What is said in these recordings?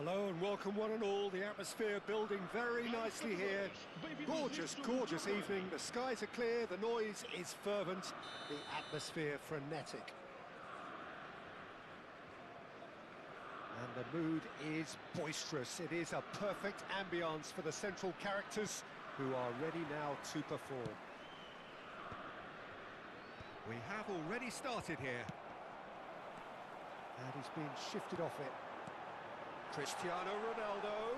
Hello and welcome one and all. The atmosphere building very nicely here. Gorgeous, gorgeous evening. The skies are clear, the noise is fervent, the atmosphere frenetic. And the mood is boisterous. It is a perfect ambience for the central characters who are ready now to perform. We have already started here. And he's been shifted off it. Cristiano Ronaldo.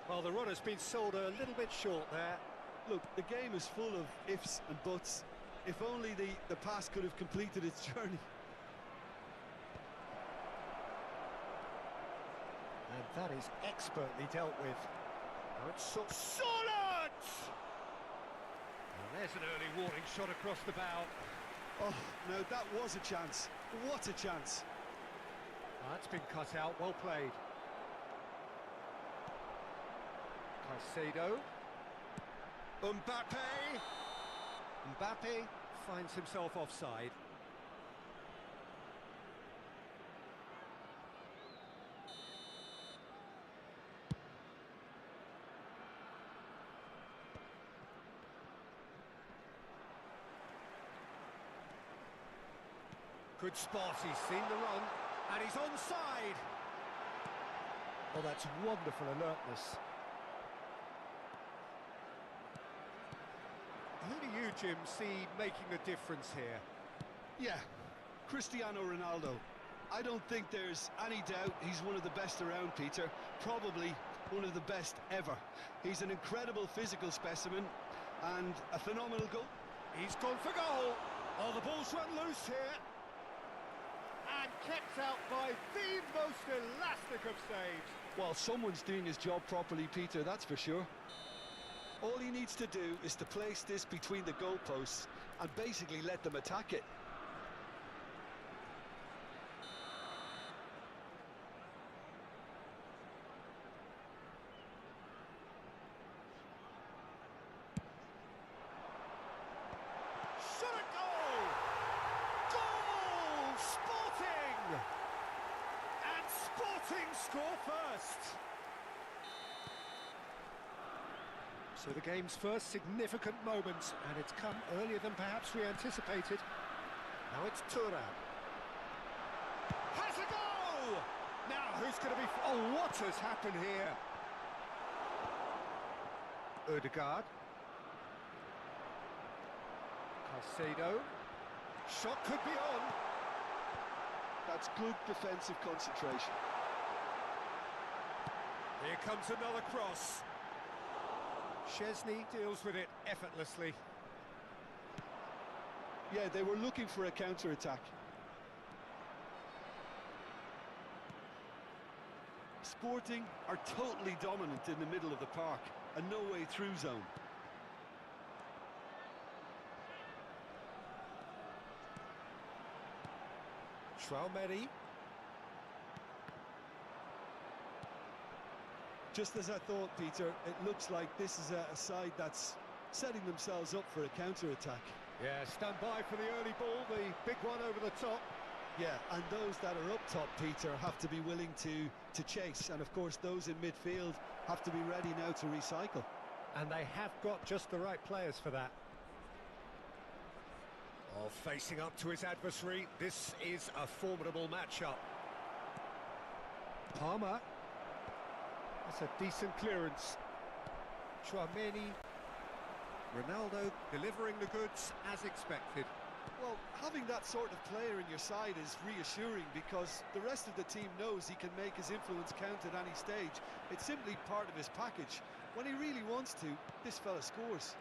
Well, the run has been sold a little bit short there. Look, the game is full of ifs and buts. If only the pass could have completed its journey. And that is expertly dealt with. Now it's solid! And there's an early warning shot across the bow. Oh, no, that was a chance. What a chance. That's been cut out, well played. Caicedo. Mbappe! Mbappe finds himself offside. Good spot, he's seen the run, and he's onside! Oh, that's wonderful alertness. Who do you, Jim, see making the difference here? Yeah, Cristiano Ronaldo. I don't think there's any doubt he's one of the best around, Peter. Probably one of the best ever. He's an incredible physical specimen and a phenomenal goal. He's gone for goal! Oh, the ball's run loose here. And kept out by the most elastic of saves. Well, someone's doing his job properly, Peter, that's for sure. All he needs to do is to place this between the goalposts and basically let them attack it. Shot a goal! Goal! Sporting! And Sporting score first! So the game's first significant moment, and it's come earlier than perhaps we anticipated. Now it's Thuram. Has a go! Now who's going to be... Oh, what has happened here? Odegaard. Caicedo. Shot could be on. That's good defensive concentration. Here comes another cross. Szczesny deals with it effortlessly. Yeah, they were looking for a counter-attack. Sporting are totally dominant in the middle of the park, a no-way through zone. Traumeri. Just as I thought, Peter, it looks like this is a side that's setting themselves up for a counter-attack. Yeah, stand by for the early ball, the big one over the top. Yeah, and those that are up top, Peter, have to be willing to chase. And, of course, those in midfield have to be ready now to recycle. And they have got just the right players for that. Oh, facing up to his adversary, this is a formidable matchup. Palmer. That's a decent clearance. Traumeri. Ronaldo delivering the goods as expected. Well, having that sort of player in your side is reassuring because the rest of the team knows he can make his influence count at any stage. It's simply part of his package. When he really wants to, this fella scores.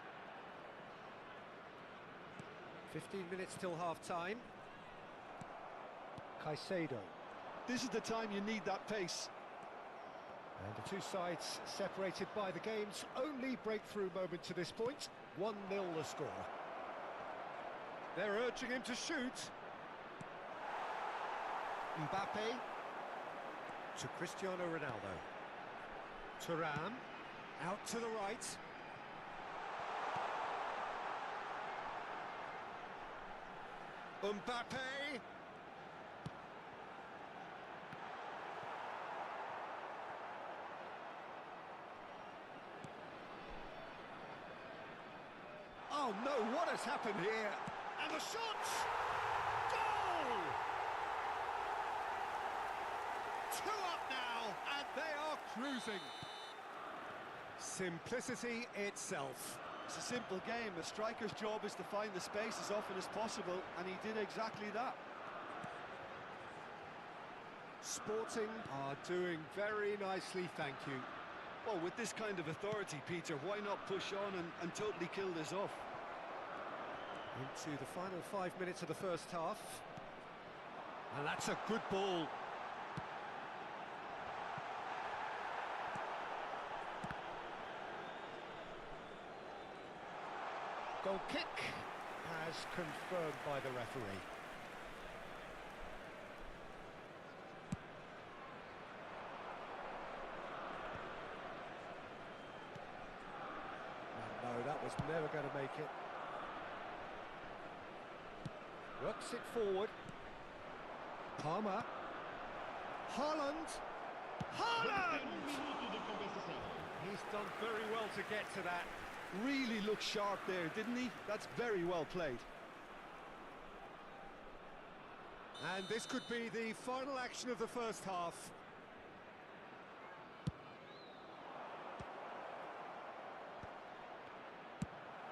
15 minutes till half-time. Caicedo. This is the time you need that pace. And the two sides separated by the game's only breakthrough moment to this point. 1-0 the score. They're urging him to shoot. Mbappe. To Cristiano Ronaldo. Thuram. Out to the right. Mbappe. Oh no, what has happened here? And the shot! Goal! 2 up now, and they are cruising. Simplicity itself. It's a simple game. A striker's job is to find the space as often as possible, and he did exactly that. Sporting are doing very nicely, thank you. Well, with this kind of authority, Peter, why not push on and totally kill this off? Into the final 5 minutes of the first half. And that's a good ball. Goal kick as confirmed by the referee. No, that was never going to make it. Works it forward. Palmer. Haaland. Haaland! He's done very well to get to that. Really looked sharp there, didn't he? That's very well played. And this could be the final action of the first half.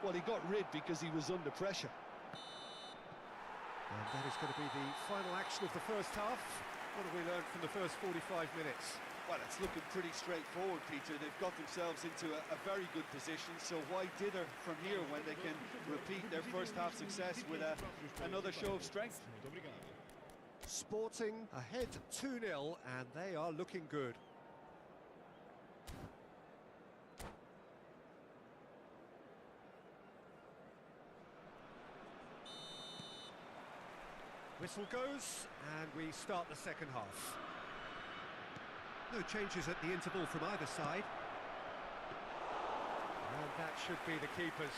Well, he got rid because he was under pressure. And that is going to be the final action of the first half. What have we learned from the first 45 minutes? Well, it's looking pretty straightforward, Peter. They've got themselves into a very good position, so why dither from here when they can repeat their first half success with another show of strength? Sporting ahead 2-0, and they are looking good. Whistle goes, and we start the second half. No changes at the interval from either side. And that should be the keepers.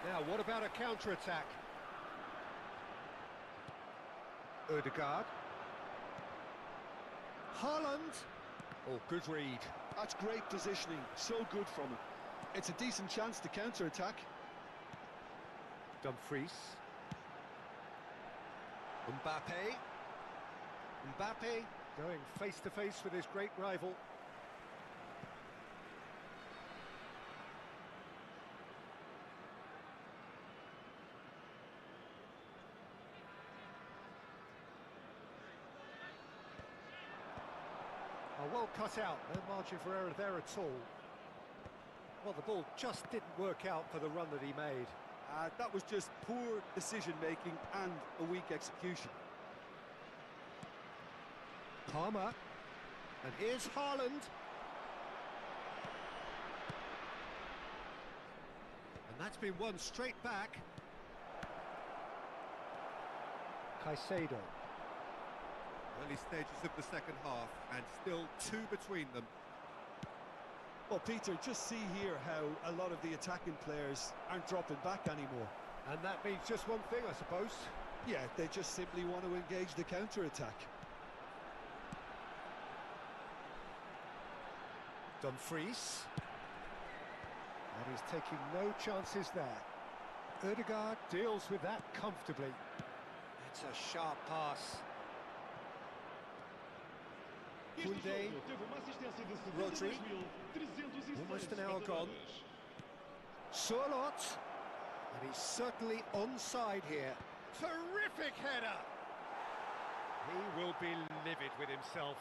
Now, what about a counter-attack? Ødegaard. Haaland. Oh, good read. That's great positioning, so good from him. It's a decent chance to counter-attack. Dumfries. Mbappe. Mbappe going face-to-face with his great rival. Well cut out, no margin for error there at all. Well, the ball just didn't work out for the run that he made. That was just poor decision-making and a weak execution. Palmer. And here's Haaland. And that's been won straight back. Caicedo. Early stages of the second half, and still 2 between them. Well, Peter, just see here how a lot of the attacking players aren't dropping back anymore. And that means just one thing, I suppose. Yeah, they just simply want to engage the counter-attack. Dumfries. And he's taking no chances there. Ødegaard deals with that comfortably. It's a sharp pass. Koundé. Rodri. Almost an hour gone. Surlot. And he's certainly onside here. Terrific header! He will be livid with himself.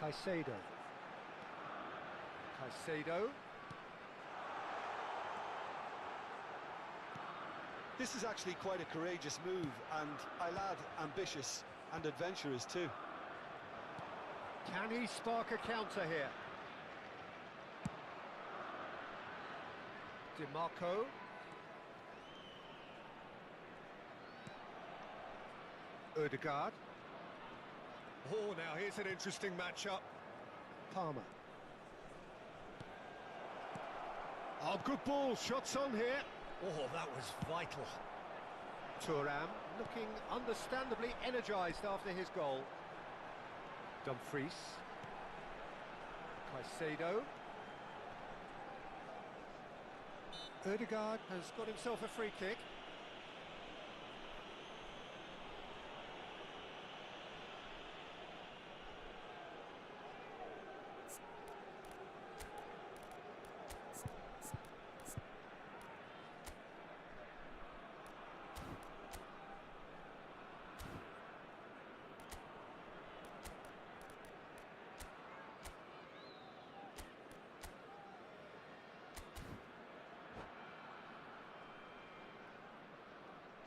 Caicedo. Caicedo. This is actually quite a courageous move, and I'll add ambitious and adventurous too. Can he spark a counter here? DiMarco. Ødegaard. Oh, now here's an interesting matchup. Palmer. Oh, good ball. Shots on here. Oh, that was vital. Thuram looking understandably energised after his goal. Dumfries. Caicedo. Ødegaard has got himself a free kick.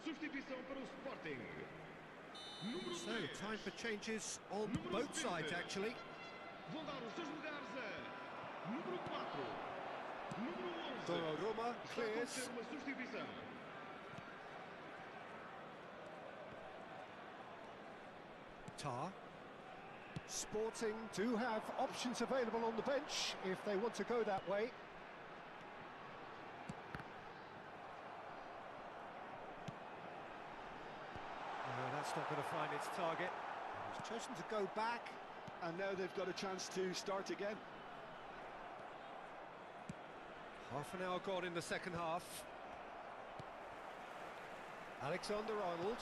Substituição para o Sporting. So, time for changes on both sides, actually. Vão dar os seus lugares a número 4, número 11. Donnarumma clears. Está a acontecer uma substituição. Tar. Sporting do have options available on the bench if they want to go that way. That's not going to find its target. He's chosen to go back. And now they've got a chance to start again. Half an hour gone in the second half. Alexander-Arnold.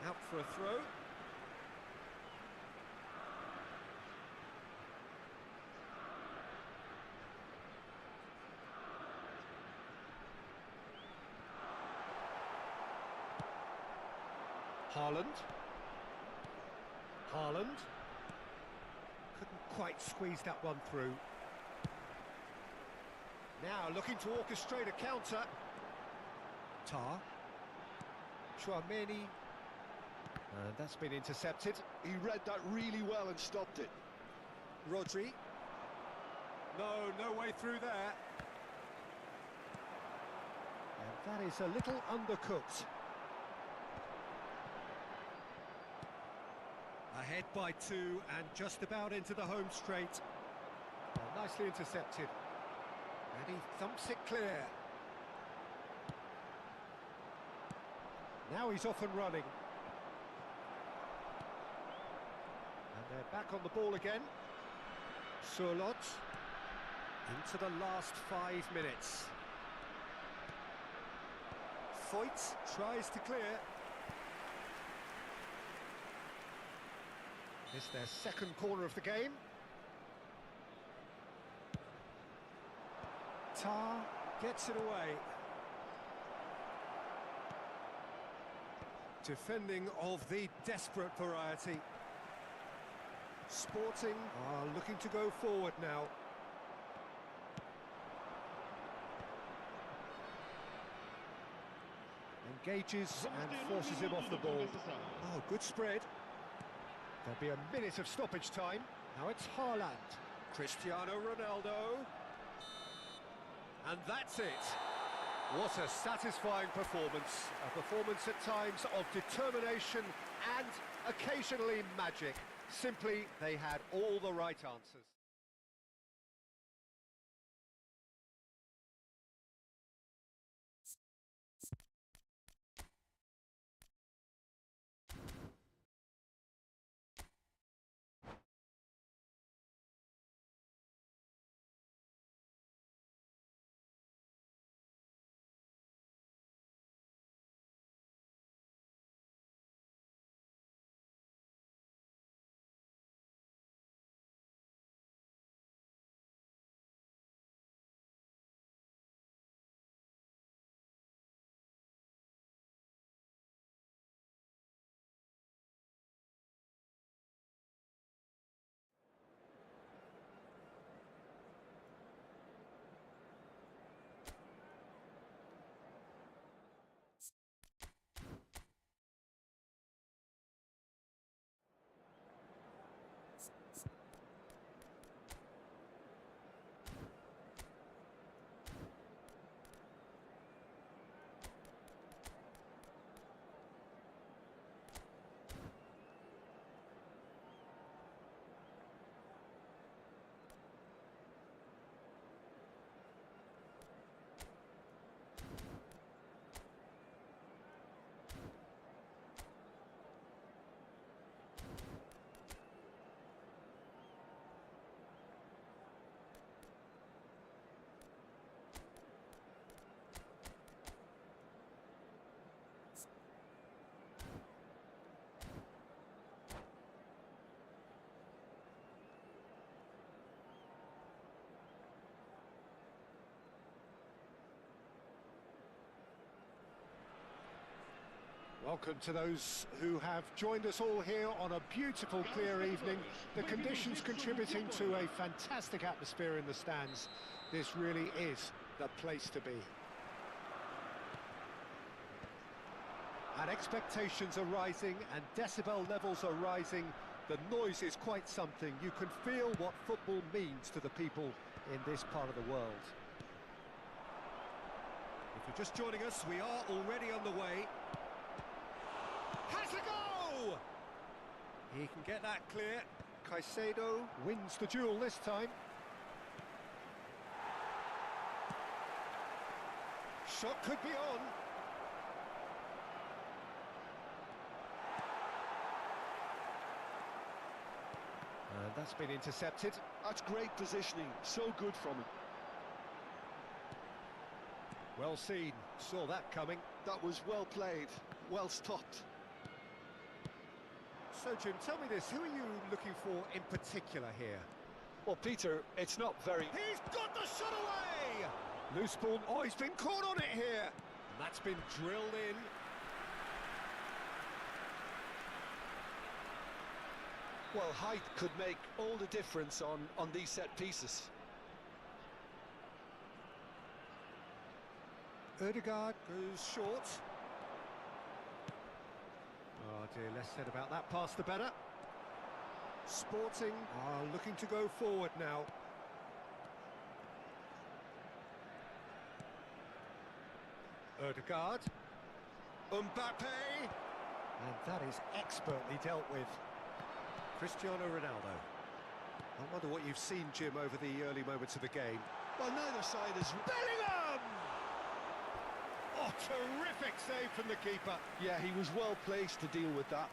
Out for a throw. Haaland. Couldn't quite squeeze that one through. Now looking to orchestrate a counter. Tar. Chouameni. And that's been intercepted. He read that really well and stopped it. Rodri. No way through there. And that is a little undercooked. Ahead by 2 and just about into the home straight. Well, nicely intercepted. And he thumps it clear. Now he's off and running. And they're back on the ball again. Surlot. Into the last 5 minutes. Foyt tries to clear. It's their second corner of the game. Tar gets it away. Defending of the desperate variety. Sporting are looking to go forward now. Engages and forces him off the ball. Oh, good spread. There'll be a minute of stoppage time. Now it's Haaland. Cristiano Ronaldo. And that's it. What a satisfying performance. A performance at times of determination and occasionally magic. Simply, they had all the right answers. Welcome to those who have joined us all here on a beautiful, clear evening. The conditions contributing to a fantastic atmosphere in the stands. This really is the place to be. And expectations are rising and decibel levels are rising. The noise is quite something. You can feel what football means to the people in this part of the world. If you're just joining us, we are already underway. Has a go! He can get that clear. Caicedo wins the duel this time. Shot could be on. And that's been intercepted. That's great positioning, so good from him. Well seen, saw that coming. That was well played, well stopped. So Jim, tell me this, who are you looking for in particular here? Well, Peter, it's not very... He's got the shot away! Loose ball, oh, he's been caught on it here! And that's been drilled in. Well, height could make all the difference on these set pieces. Ødegaard goes short. Oh dear, less said about that pass the better. Sporting are looking to go forward now. Ødegaard. Mbappe! And that is expertly dealt with. Cristiano Ronaldo. I wonder what you've seen, Jim, over the early moments of the game. Well, neither side is... Bellingham! Oh, terrific save from the keeper. Yeah, he was well placed to deal with that.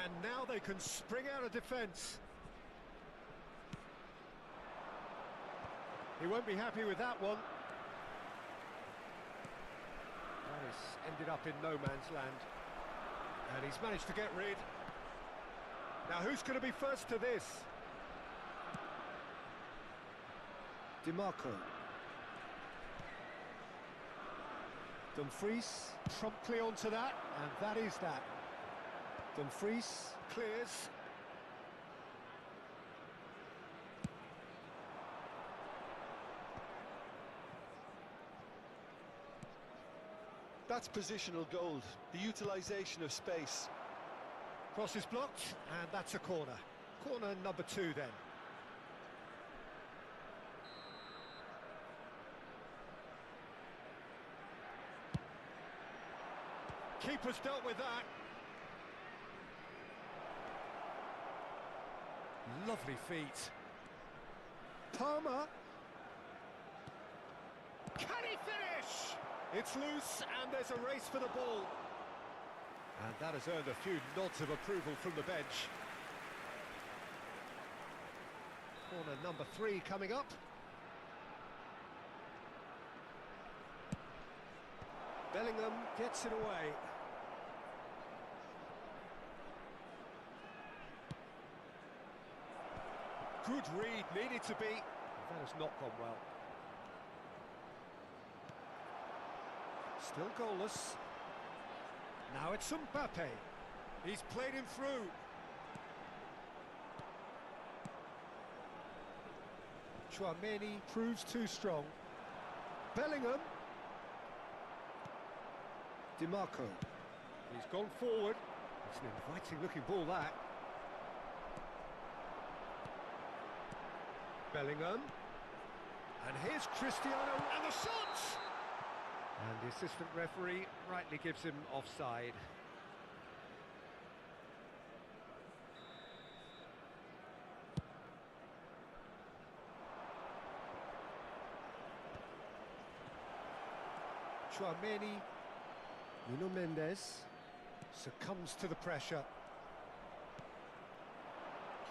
And now they can spring out of defence. He won't be happy with that one. That has ended up in no man's land. And he's managed to get rid. Now who's going to be first to this? DiMarco. Dumfries promptly onto that, and that is that. Dumfries clears. That's positional gold, the utilisation of space. Cross is blocked, and that's a corner. Corner number 2 then. Keeper's dealt with that. Lovely feet. Palmer. Can he finish? It's loose and there's a race for the ball. And that has earned a few nods of approval from the bench. Corner number 3 coming up. Bellingham gets it away. Good read, needed to be. That has not gone well. Still goalless. Now it's Mbappe. He's played him through. Tchouaméni proves too strong. Bellingham. DiMarco. He's gone forward. It's an inviting looking ball, that. Bellingham. And here's Cristiano, and the shot! And the assistant referee rightly gives him offside. Tchouaméni. Nuno Mendes succumbs to the pressure.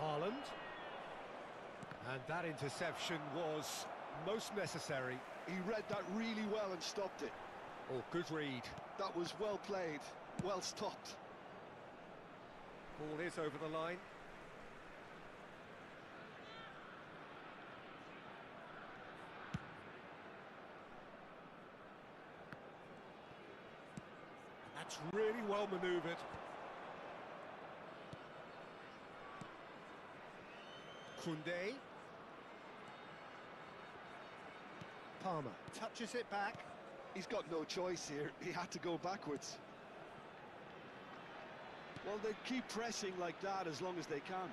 Haaland. And that interception was most necessary. He read that really well and stopped it. Oh, good read. That was well played, well stopped. Ball is over the line. That's really well manoeuvred. Koundé. Palmer touches it back. He's got no choice here. He had to go backwards. Well, they keep pressing like that as long as they can.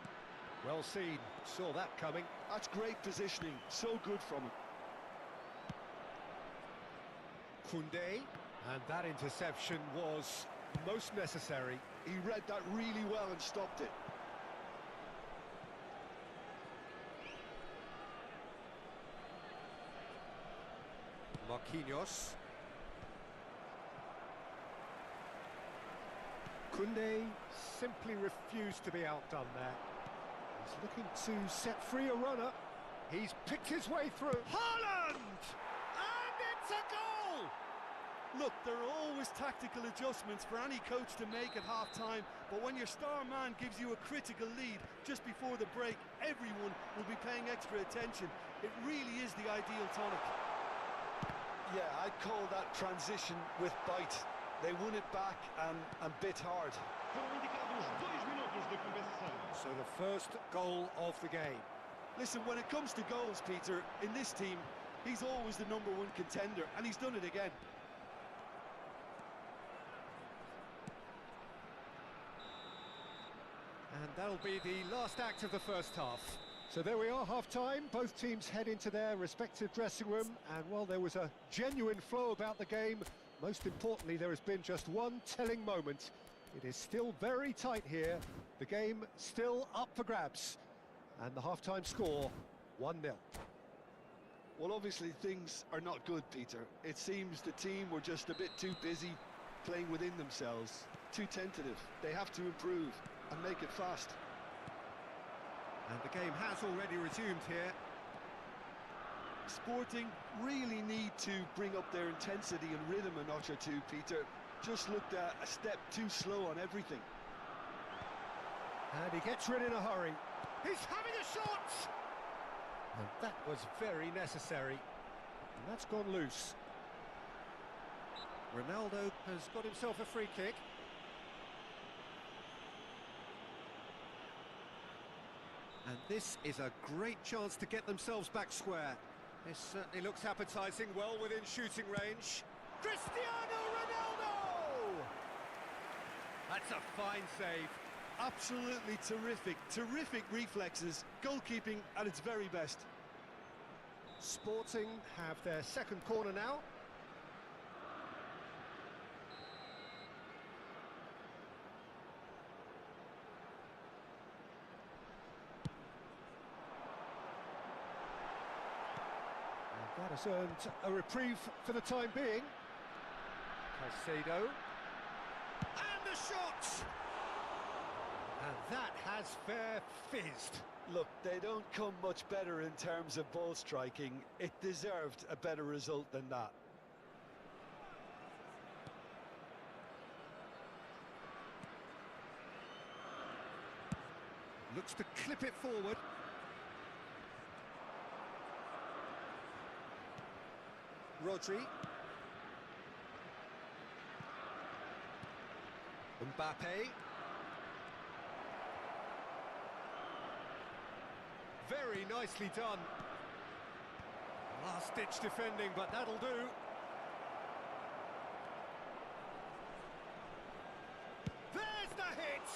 Well seen. Saw that coming. That's great positioning. So good from him. Koundé. And that interception was most necessary. He read that really well and stopped it. Marquinhos. Koundé simply refused to be outdone there. He's looking to set free a runner. He's picked his way through. Haaland! And it's a goal! Look, there are always tactical adjustments for any coach to make at half-time, but when your star man gives you a critical lead just before the break, everyone will be paying extra attention. It really is the ideal tonic. Yeah, I'd call that transition with bite. They won it back and bit hard. Foram indicados 2 minutos de compensação. So the first goal of the game. Listen, when it comes to goals, Peter, in this team, he's always the number one contender, and he's done it again. And that'll be the last act of the first half. So there we are, half-time. Both teams head into their respective dressing room, and while there was a genuine flow about the game, most importantly, there has been just one telling moment. It is still very tight here. The game still up for grabs. And the half-time score, 1-0. Well, obviously things are not good, Peter. It seems the team were just a bit too busy playing within themselves, too tentative. They have to improve and make it fast. And the game has already resumed here. Sporting really need to bring up their intensity and rhythm a notch or two, Peter. Just looked a step too slow on everything. And he gets rid in a hurry. He's having a shot! And that was very necessary. And that's gone loose. Ronaldo has got himself a free kick. And this is a great chance to get themselves back square. This certainly looks appetising, well within shooting range. Cristiano Ronaldo! That's a fine save. Absolutely terrific, terrific reflexes, goalkeeping at its very best. Sporting have their second corner now. And that has earned a reprieve for the time being. Caicedo. And the shot! And that has fair fizzed. Look, they don't come much better in terms of ball striking. It deserved a better result than that. Looks to clip it forward. Rodri. Mbappe. Very nicely done. Last-ditch defending, but that'll do. There's the hit!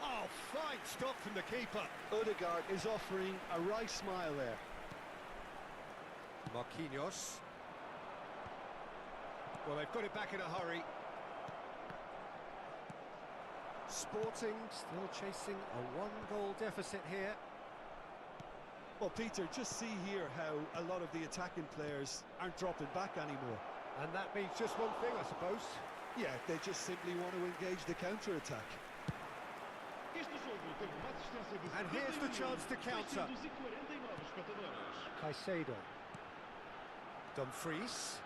Oh, fine stop from the keeper. Odegaard is offering a wry smile there. Marquinhos. Well, they've got it back in a hurry. Sporting still chasing a one-goal deficit here. Well, Peter, just see here how a lot of the attacking players aren't dropping back anymore. And that means just one thing, I suppose. Yeah, they just simply want to engage the counter-attack. Este jogo teve mais extensão And here's the chance to counter. 649 espectadores. Caicedo. Dumfries.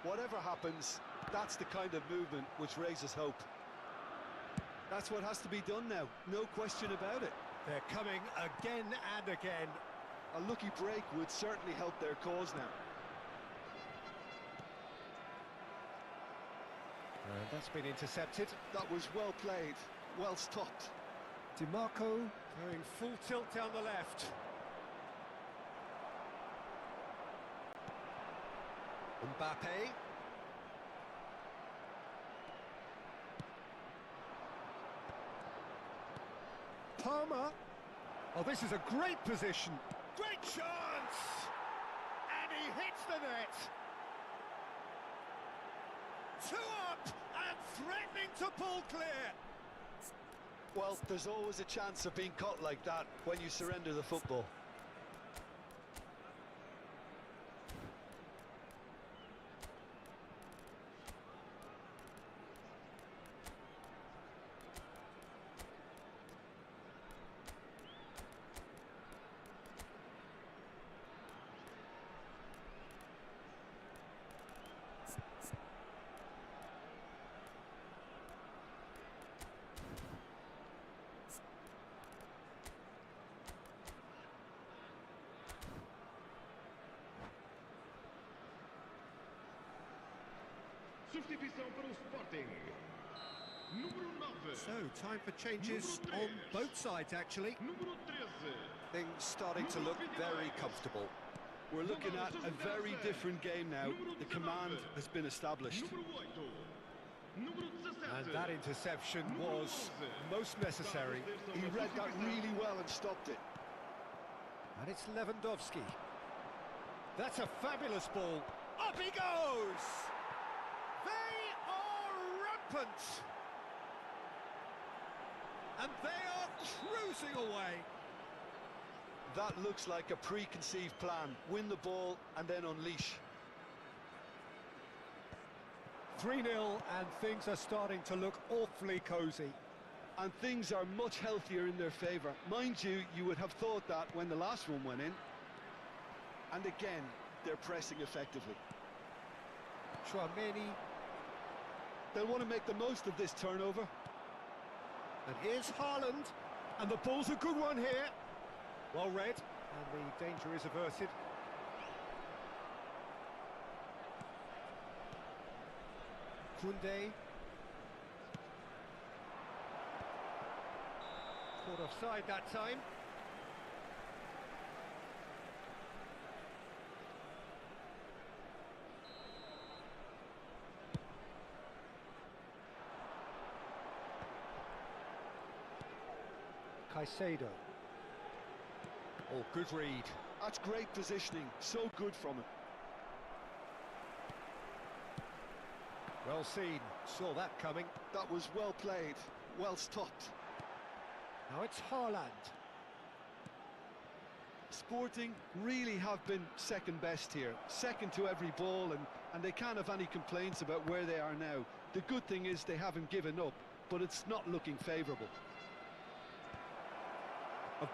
Whatever happens, that's the kind of movement which raises hope. That's what has to be done now, no question about it. They're coming again and again. A lucky break would certainly help their cause now. And that's been intercepted. That was well played, well stopped. DiMarco going full tilt down the left. Mbappe. Palmer. Oh, this is a great position. Great chance! And he hits the net. 2 up and threatening to pull clear. Well, there's always a chance of being caught like that when you surrender the football. Substituição para o Sporting. Número 9. So, time for changes on both sides, actually. Número 13. Things starting to look very comfortable. We're looking at a very different game now. The command has been established. Número 8. Número 17. And that interception was most necessary. He read that really well and stopped it. And it's Lewandowski. That's a fabulous ball. Up he goes! They are rampant! And they are cruising away. That looks like a preconceived plan. Win the ball and then unleash. 3-0 and things are starting to look awfully cosy. And things are much healthier in their favour. Mind you, you would have thought that when the last one went in. And again, they're pressing effectively. Chouameni. They'll want to make the most of this turnover. And here's Haaland. And the ball's a good one here. Well read. And the danger is averted. Koundé. Caught offside that time. Caicedo. Oh, good read. That's great positioning. So good from him. Well seen. Saw that coming. That was well played. Well stopped. Now it's Haaland. Sporting really have been second best here. Second to every ball, and they can't have any complaints about where they are now. The good thing is they haven't given up, but it's not looking favourable. Can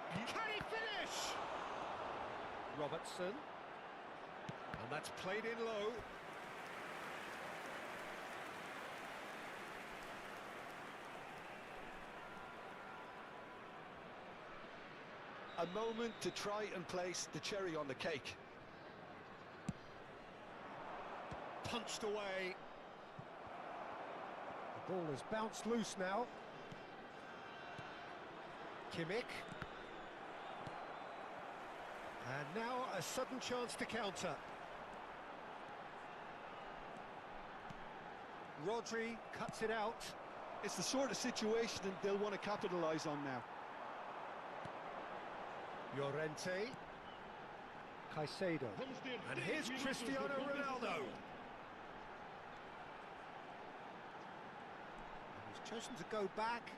he finish? Robertson. And that's played in low. A moment to try and place the cherry on the cake. Punched away. The ball has bounced loose now. Kimmich. And now a sudden chance to counter. Rodri cuts it out. It's the sort of situation that they'll want to capitalise on now. Llorente. Caicedo. And here's Cristiano Ronaldo. And he's chosen to go back.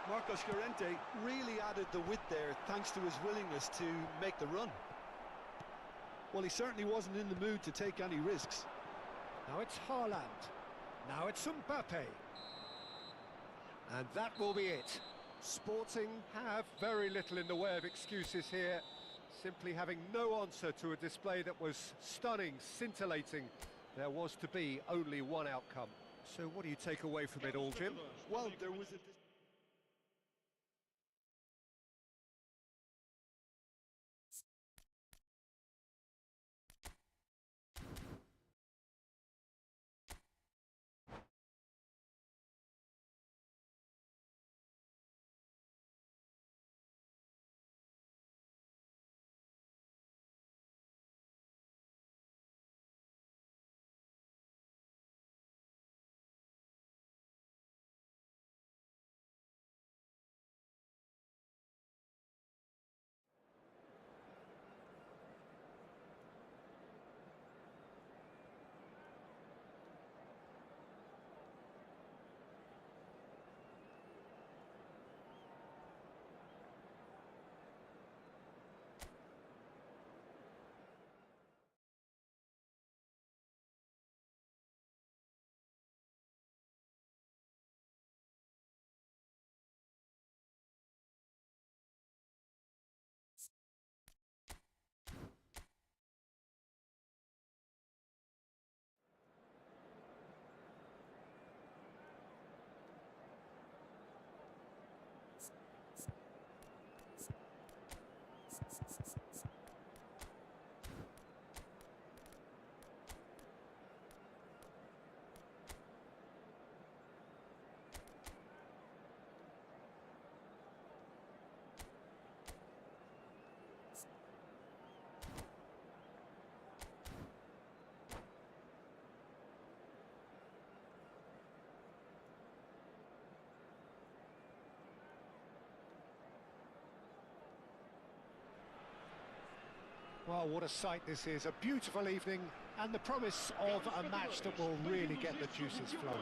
Marcos Llorente really added the width there thanks to his willingness to make the run. Well, he certainly wasn't in the mood to take any risks. Now it's Haaland. Now it's Mbappe. And that will be it. Sporting have very little in the way of excuses here, simply having no answer to a display that was stunning, scintillating. There was to be only one outcome. So what do you take away from it all, Jim? Well, there was a... Well, what a sight this is. A beautiful evening and the promise of a match that will really get the juices flowing.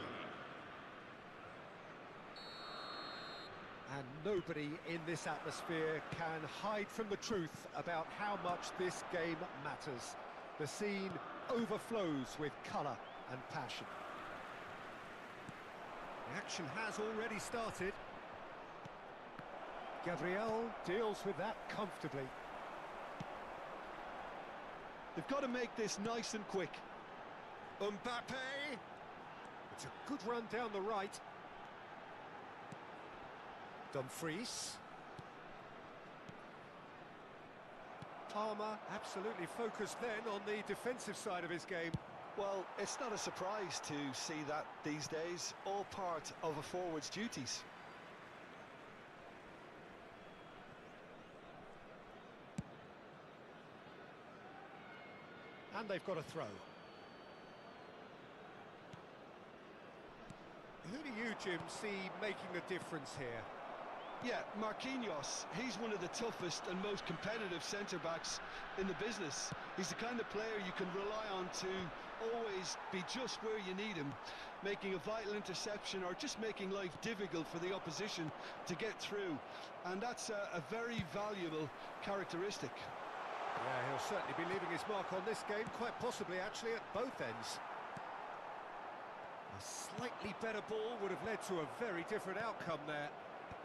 And nobody in this atmosphere can hide from the truth about how much this game matters. The scene overflows with colour and passion. The action has already started. Gabriel deals with that comfortably. They've got to make this nice and quick. Mbappe! It's a good run down the right. Dumfries. Palmer absolutely focused then on the defensive side of his game. Well, it's not a surprise to see that these days, all part of a forward's duties. And they've got a throw. Who do you, Jim, see making the difference here? Yeah, Marquinhos, he's one of the toughest and most competitive centre-backs in the business. He's the kind of player you can rely on to always be just where you need him, making a vital interception or just making life difficult for the opposition to get through. And that's a very valuable characteristic. Yeah, he'll certainly be leaving his mark on this game, quite possibly actually at both ends. A slightly better ball would have led to a very different outcome there.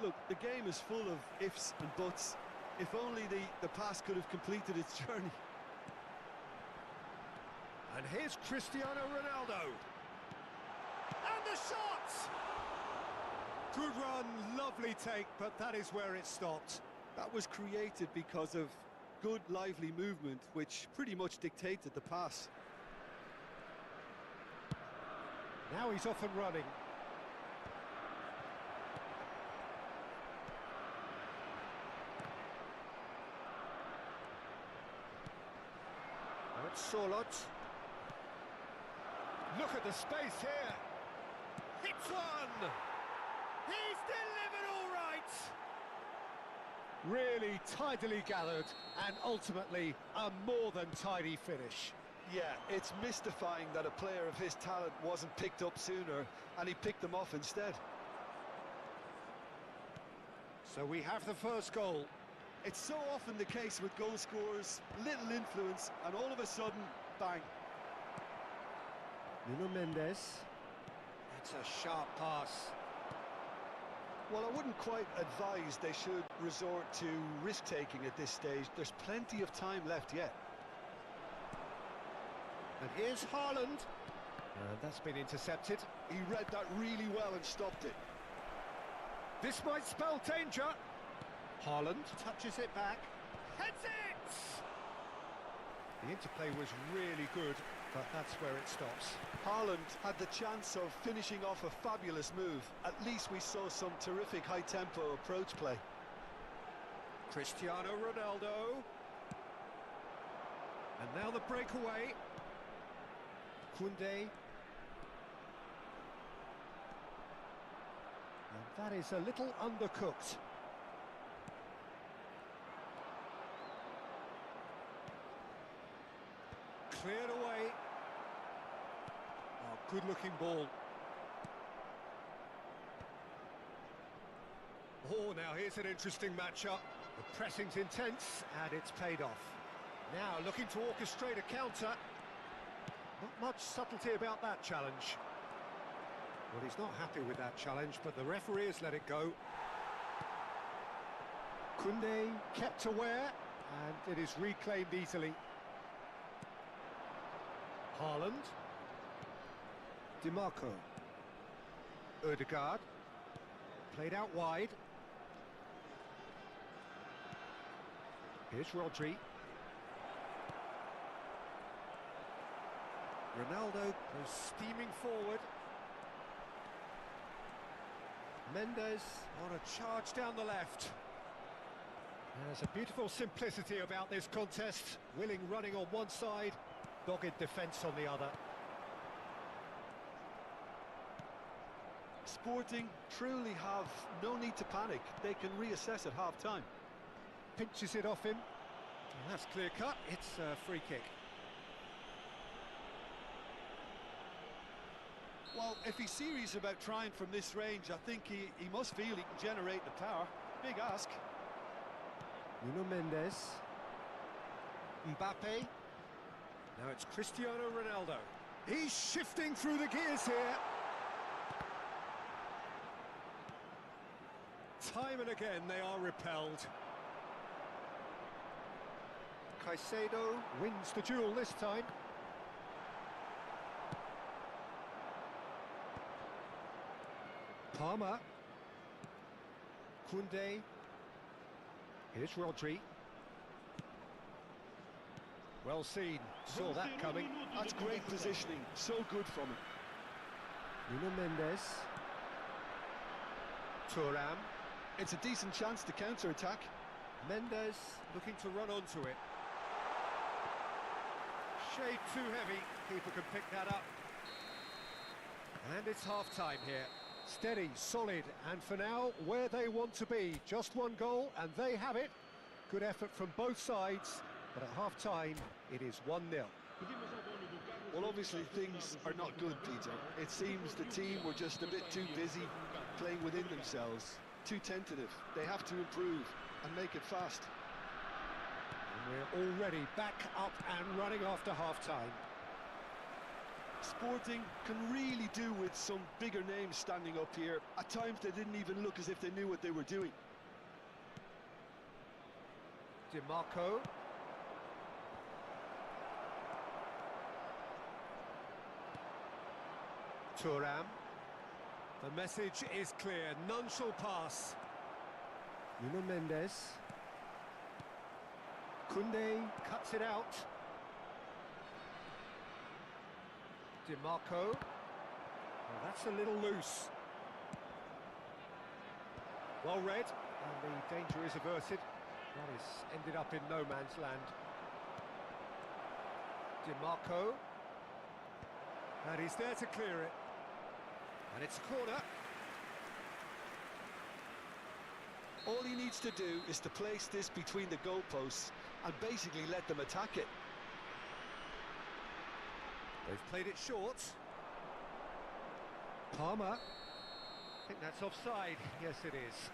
Look, the game is full of ifs and buts. If only the pass could have completed its journey. And here's Cristiano Ronaldo. And the shot! Good run, lovely take, but that is where it stopped. That was created because of good, lively movement, which pretty much dictated the pass. Now he's off and running. Now it's Sorlot. Look at the space here. Hits one! He's delivered all right! Really tidily gathered and ultimately a more than tidy finish. Yeah, it's mystifying that a player of his talent wasn't picked up sooner and he picked them off instead. So we have the first goal. It's so often the case with goal scorers, little influence, and all of a sudden, bang. Nuno Mendes. That's a sharp pass. Well, I wouldn't quite advise they should resort to risk-taking at this stage. There's plenty of time left yet. And here's Haaland. And that's been intercepted. He read that really well and stopped it. This might spell danger. Haaland touches it back. Heads it! The interplay was really good, but that's where it stops. Haaland had the chance of finishing off a fabulous move. At least we saw some terrific high-tempo approach play. Cristiano Ronaldo. And now the breakaway. Koundé. And that is a little undercooked. Cleared away. Oh, good-looking ball. Oh, now here's an interesting matchup. The pressing's intense, and it's paid off. Now looking to orchestrate a counter. Not much subtlety about that challenge. Well, he's not happy with that challenge, but the referee has let it go. Koundé kept aware, and it is reclaimed easily. Haaland. DiMarco. Ødegaard. Played out wide. Here's Rodri. Ronaldo goes steaming forward. Mendes on a charge down the left. There's a beautiful simplicity about this contest. Willing running on one side, dogged defence on the other. Sporting truly have no need to panic. They can reassess at half-time. Pinches it off him. And that's clear cut. It's a free kick. Well, if he's serious about trying from this range, I think he must feel he can generate the power. Big ask. Nuno Mendes. Mbappe. Now it's Cristiano Ronaldo. He's shifting through the gears here. Time and again they are repelled. Caicedo wins the duel this time. Palmer. Koundé. Here's Rodri. Well seen. Saw that coming. That's great positioning. So good from him. Nuno Mendes. Thuram. It's a decent chance to counter-attack. Mendes looking to run onto it. Shade too heavy. Keeper can pick that up. And it's half-time here. Steady, solid, and for now, where they want to be. Just one goal, and they have it. Good effort from both sides, but at half-time, it is 1-0. Well, obviously, things are not good, Peter. It seems the team were just a bit too busy playing within themselves. Too tentative. They have to improve and make it fast. And we're already back up and running after half-time. Sporting can really do with some bigger names standing up here. At times they didn't even look as if they knew what they were doing. DiMarco. Thuram. The message is clear, none shall pass. Nuno Mendes. Koundé cuts it out. DiMarco. Well, that's a little loose. Well read, and the danger is averted. That has ended up in no man's land. DiMarco. And he's there to clear it. And it's a corner. All he needs to do is to place this between the goalposts and basically let them attack it. They've played it short. Palmer. I think that's offside. Yes, it is.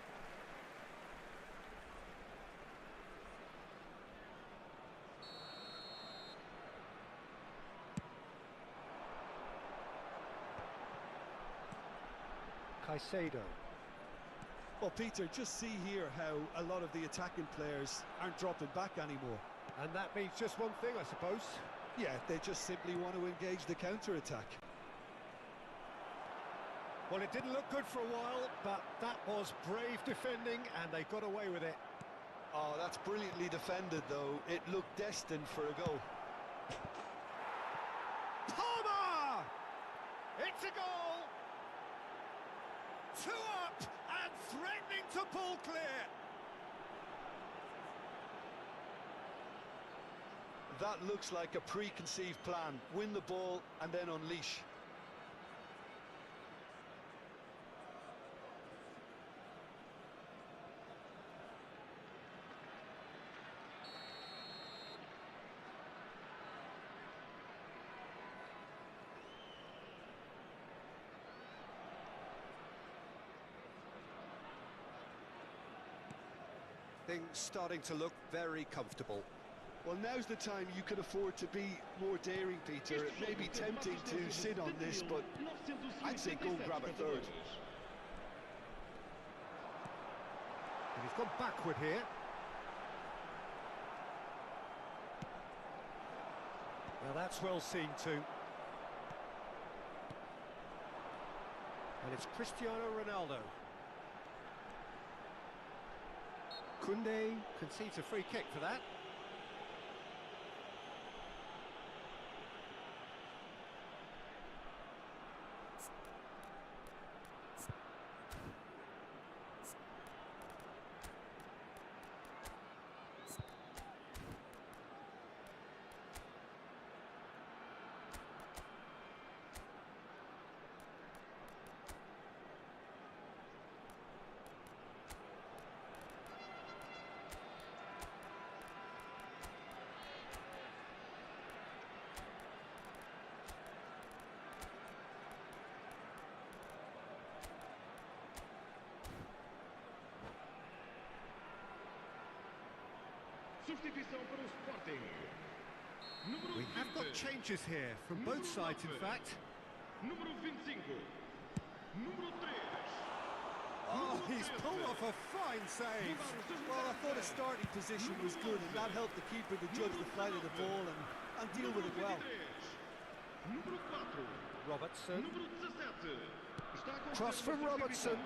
Caicedo. Well, Peter, just see here how a lot of the attacking players aren't dropping back anymore. And that means just one thing, I suppose. Yeah, they just simply want to engage the counter-attack. Well, it didn't look good for a while, but that was brave defending, and they got away with it. Oh, that's brilliantly defended, though. It looked destined for a goal. Palmer! It's a goal! 2 up and threatening to pull clear. That looks like a preconceived plan. Win the ball and then unleash. Things starting to look very comfortable. Well, now's the time you can afford to be more daring, Peter. It may be tempting to sit on this, but I'd say go and grab a third. And he's gone backward here. Now that's well seen too. And it's Cristiano Ronaldo. Koundé concedes a free kick for that. Substituição para o Sporting. We have got changes here from both sides, in fact. Número 25. Número 3. Oh, he's pulled off a fine save. Well, I thought his starting position was good, and that helped the keeper to judge the flight of the ball and deal with it well. Número 4. Robertson. Número 17. Está com Cross from Robertson.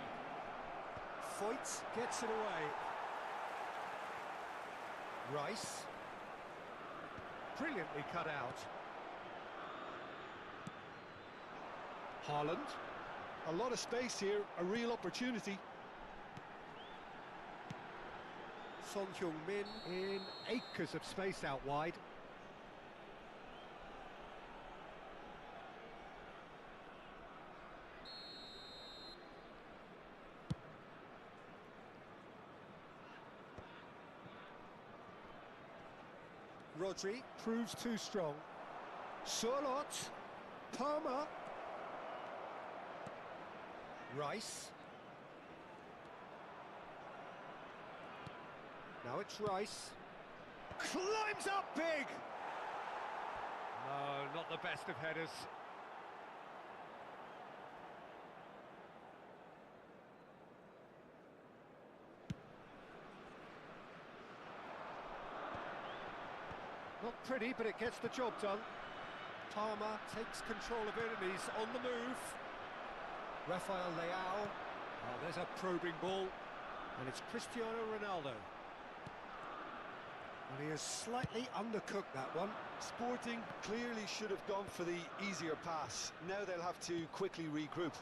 Foyt gets it away. Rice. Brilliantly cut out. Haaland. A lot of space here, a real opportunity. Son Heung-min in acres of space out wide. Rodri proves too strong. Surlot. Palmer. Rice. Now it's Rice. Climbs up big! No, not the best of headers. Not pretty, but it gets the job done. Palmer takes control of it and he's on the move. Rafael Leao. Oh, there's a probing ball. And it's Cristiano Ronaldo. And he has slightly undercooked that one. Sporting clearly should have gone for the easier pass. Now they'll have to quickly regroup.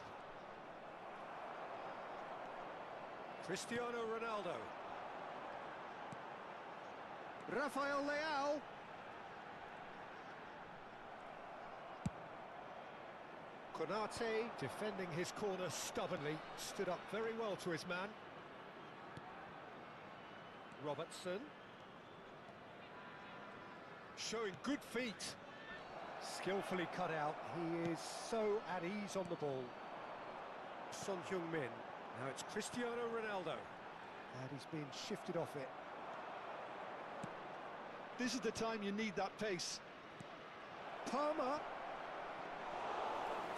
Cristiano Ronaldo. Rafael Leao. Konate defending his corner stubbornly, stood up very well to his man. Robertson. Showing good feet. Skillfully cut out. He is so at ease on the ball. Son Heung-min. Now it's Cristiano Ronaldo. And he's been shifted off it. This is the time you need that pace. Palmer.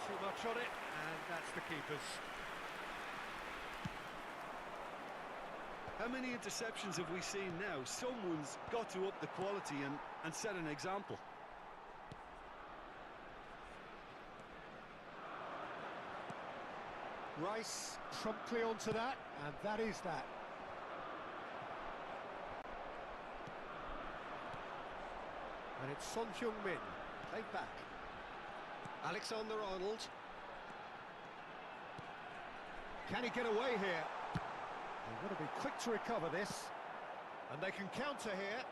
Too much on it, and that's the keeper's. How many interceptions have we seen now? Someone's got to up the quality and set an example. Rice promptly onto that, and that is that. And it's Son Heung-min, played back. Alexander-Arnold. Can he get away here? They've got to be quick to recover this. And they can counter here.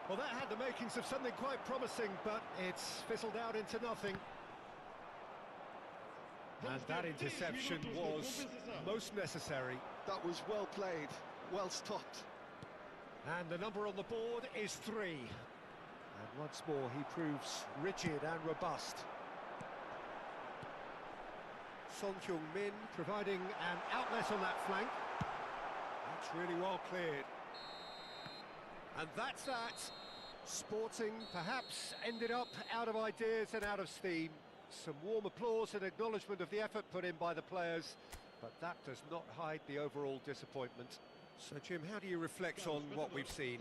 Well, that had the makings of something quite promising, but it's fizzled out into nothing. And that interception was most necessary. That was well played, well stopped. And the number on the board is 3. And once more, he proves rigid and robust. Son Heung-min providing an outlet on that flank. That's really well cleared. And that's that. Sporting perhaps ended up out of ideas and out of steam. Some warm applause and acknowledgement of the effort put in by the players, but that does not hide the overall disappointment. So, Jim, how do you reflect on what we've seen?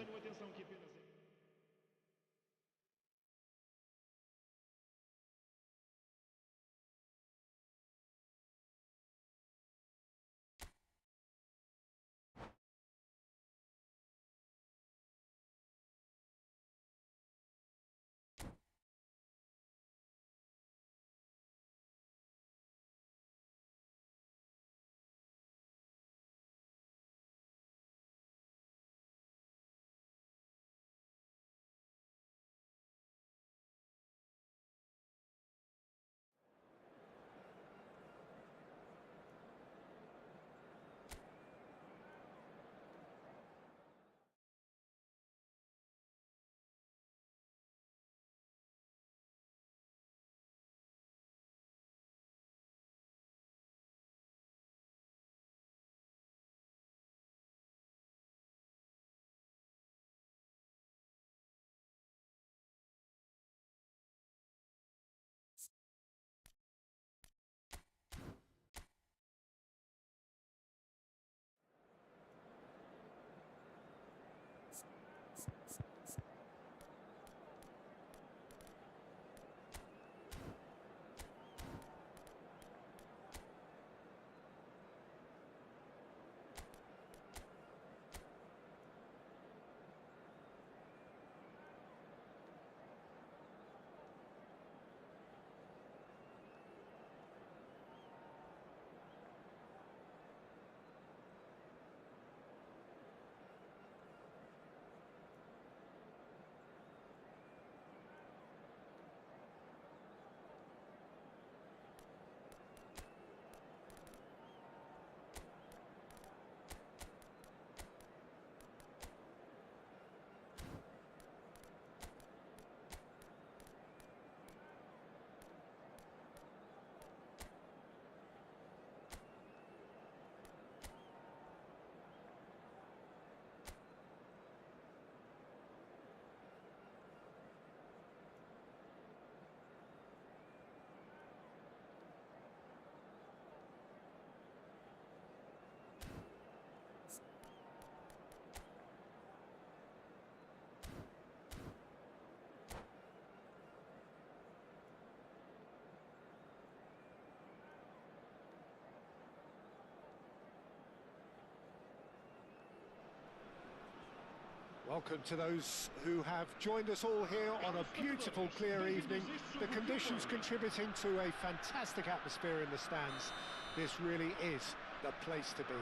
Welcome to those who have joined us all here on a beautiful, clear evening. The conditions contributing to a fantastic atmosphere in the stands. This really is the place to be.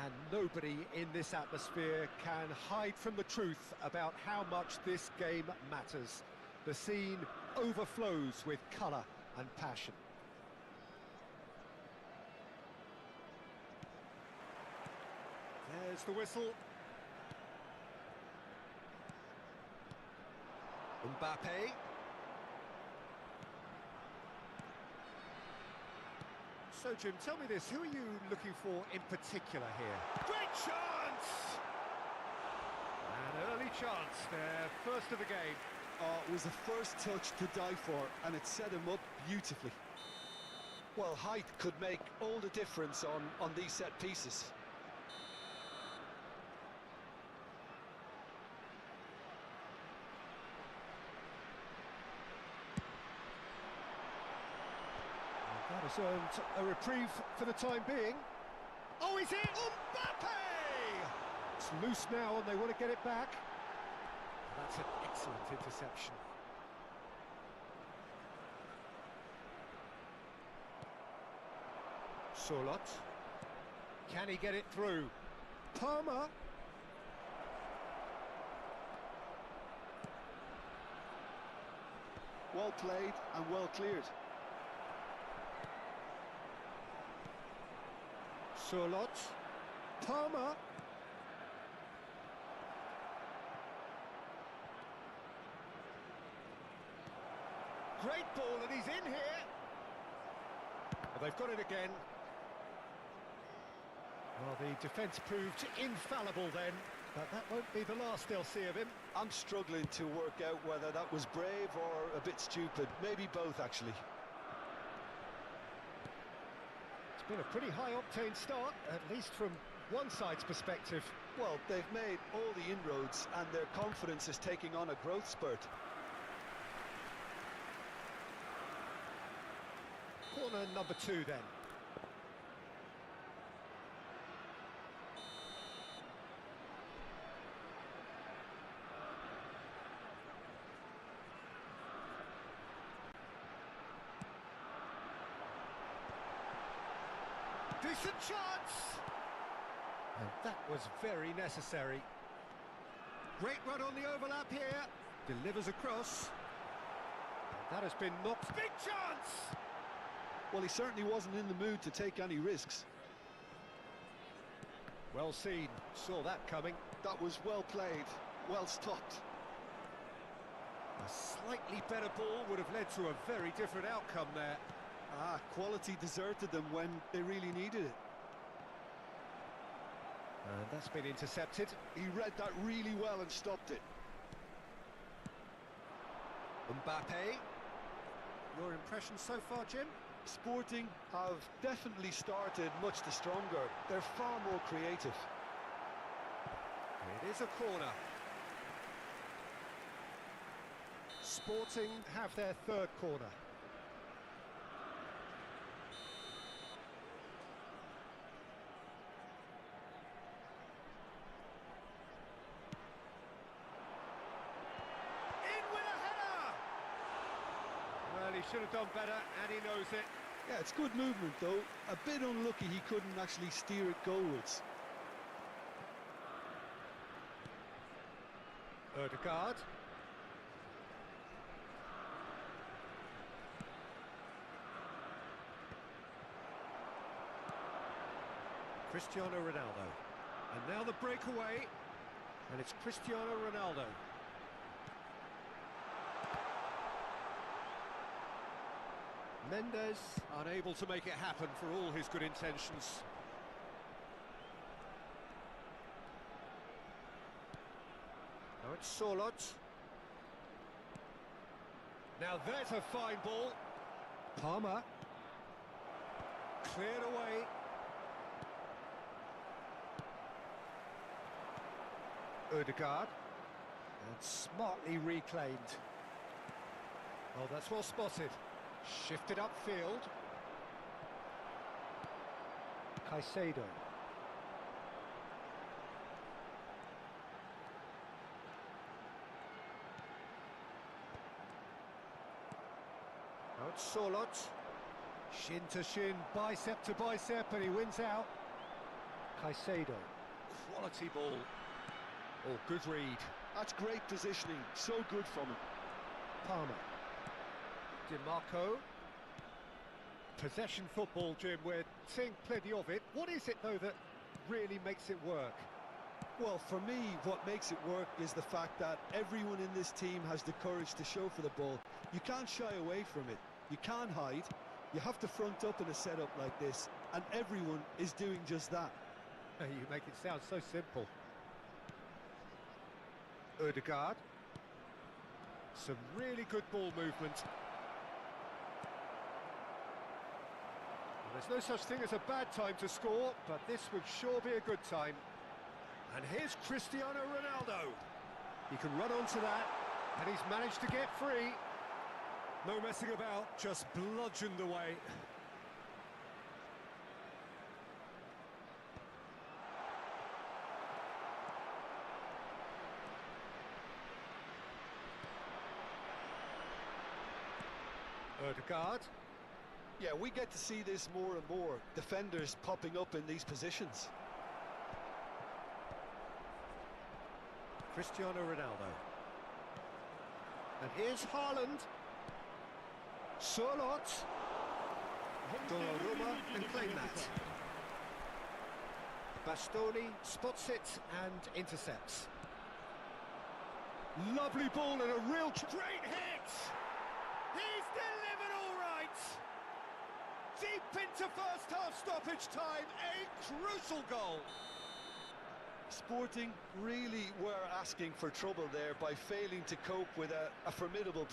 And nobody in this atmosphere can hide from the truth about how much this game matters. The scene overflows with colour and passion. There's the whistle. Mbappe. So, Jim, tell me this, who are you looking for in particular here? Great chance! An early chance, their first of the game. Oh, it was the first touch to die for, and it set him up beautifully. Well, height could make all the difference on these set pieces. That has earned a reprieve for the time being. Oh, he's in! Mbappe! It's loose now and they want to get it back. That's an excellent interception. Solot. Can he get it through? Palmer. Well played and well cleared. Solot. Palmer. Great ball and he's in here. Well, they've got it again. Well, the defence proved infallible then, but that won't be the last they'll see of him. I'm struggling to work out whether that was brave or a bit stupid. Maybe both, actually. It's been a pretty high-octane start, at least from one side's perspective. Well, they've made all the inroads and their confidence is taking on a growth spurt. Corner number 2 then. Decent chance! And that was very necessary. Great run on the overlap here. Delivers across. And that has been knocked. Big chance! Well, he certainly wasn't in the mood to take any risks. Well seen. Saw that coming. That was well played, well stopped. A slightly better ball would have led to a very different outcome there. Quality deserted them when they really needed it. And that's been intercepted. He read that really well and stopped it. Mbappe. Your impression so far, Jim? Sporting have definitely started much the stronger. They're far more creative. It is a corner. Sporting have their third corner. Well, he should have done better, and he knows it. Yeah, it's good movement, though. A bit unlucky he couldn't actually steer it goalwards. Ødegaard. Cristiano Ronaldo. And now the breakaway. And it's Cristiano Ronaldo. Mendes unable to make it happen for all his good intentions. Now it's Solot. Now there's a fine ball. Palmer. Cleared away. Ødegaard. And smartly reclaimed. Oh, that's well spotted. Shifted upfield. Caicedo. Now it's Solot. Shin to shin, bicep to bicep, and he wins out. Caicedo. Quality ball. Oh, good read. That's great positioning. So good from him. Palmer. DiMarco. Possession football, Jim, we're seeing plenty of it. What is it, though, that really makes it work? Well, for me, what makes it work is the fact that everyone in this team has the courage to show for the ball. You can't shy away from it. You can't hide. You have to front up in a setup like this, and everyone is doing just that. You make it sound so simple. Ødegaard. Some really good ball movement. There's no such thing as a bad time to score, but this would sure be a good time. And here's Cristiano Ronaldo. He can run onto that, and he's managed to get free. No messing about, just bludgeoned away. Odegaard. Yeah, we get to see this more and more. Defenders popping up in these positions. Cristiano Ronaldo. And here's Haaland. Surlot. Donnarumma can claim that. Bastoni spots it and intercepts. Lovely ball and a real straight hit! He's delivered all right! Deep into first half stoppage time, a crucial goal! Sporting really were asking for trouble there by failing to cope with a formidable...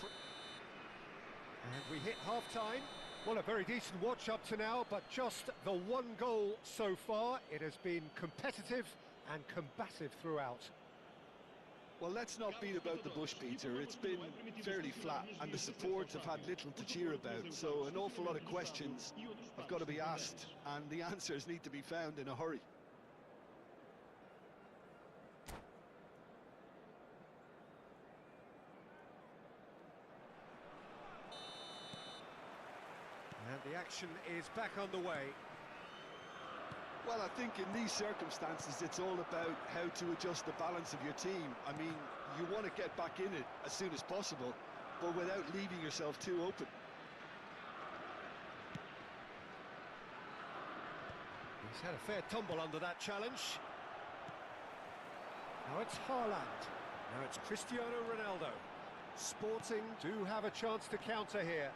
And we hit half-time. Well, a very decent watch up to now, but just the one goal so far. It has been competitive and combative throughout. Well, let's not beat about the bush, Peter. It's been fairly flat, and the supports have had little to cheer about. So an awful lot of questions have got to be asked, and the answers need to be found in a hurry. And the action is back underway. Well, I think in these circumstances, it's all about how to adjust the balance of your team. I mean, you want to get back in it as soon as possible, but without leaving yourself too open. He's had a fair tumble under that challenge. Now it's Haaland. Now it's Cristiano Ronaldo. Sporting do have a chance to counter here.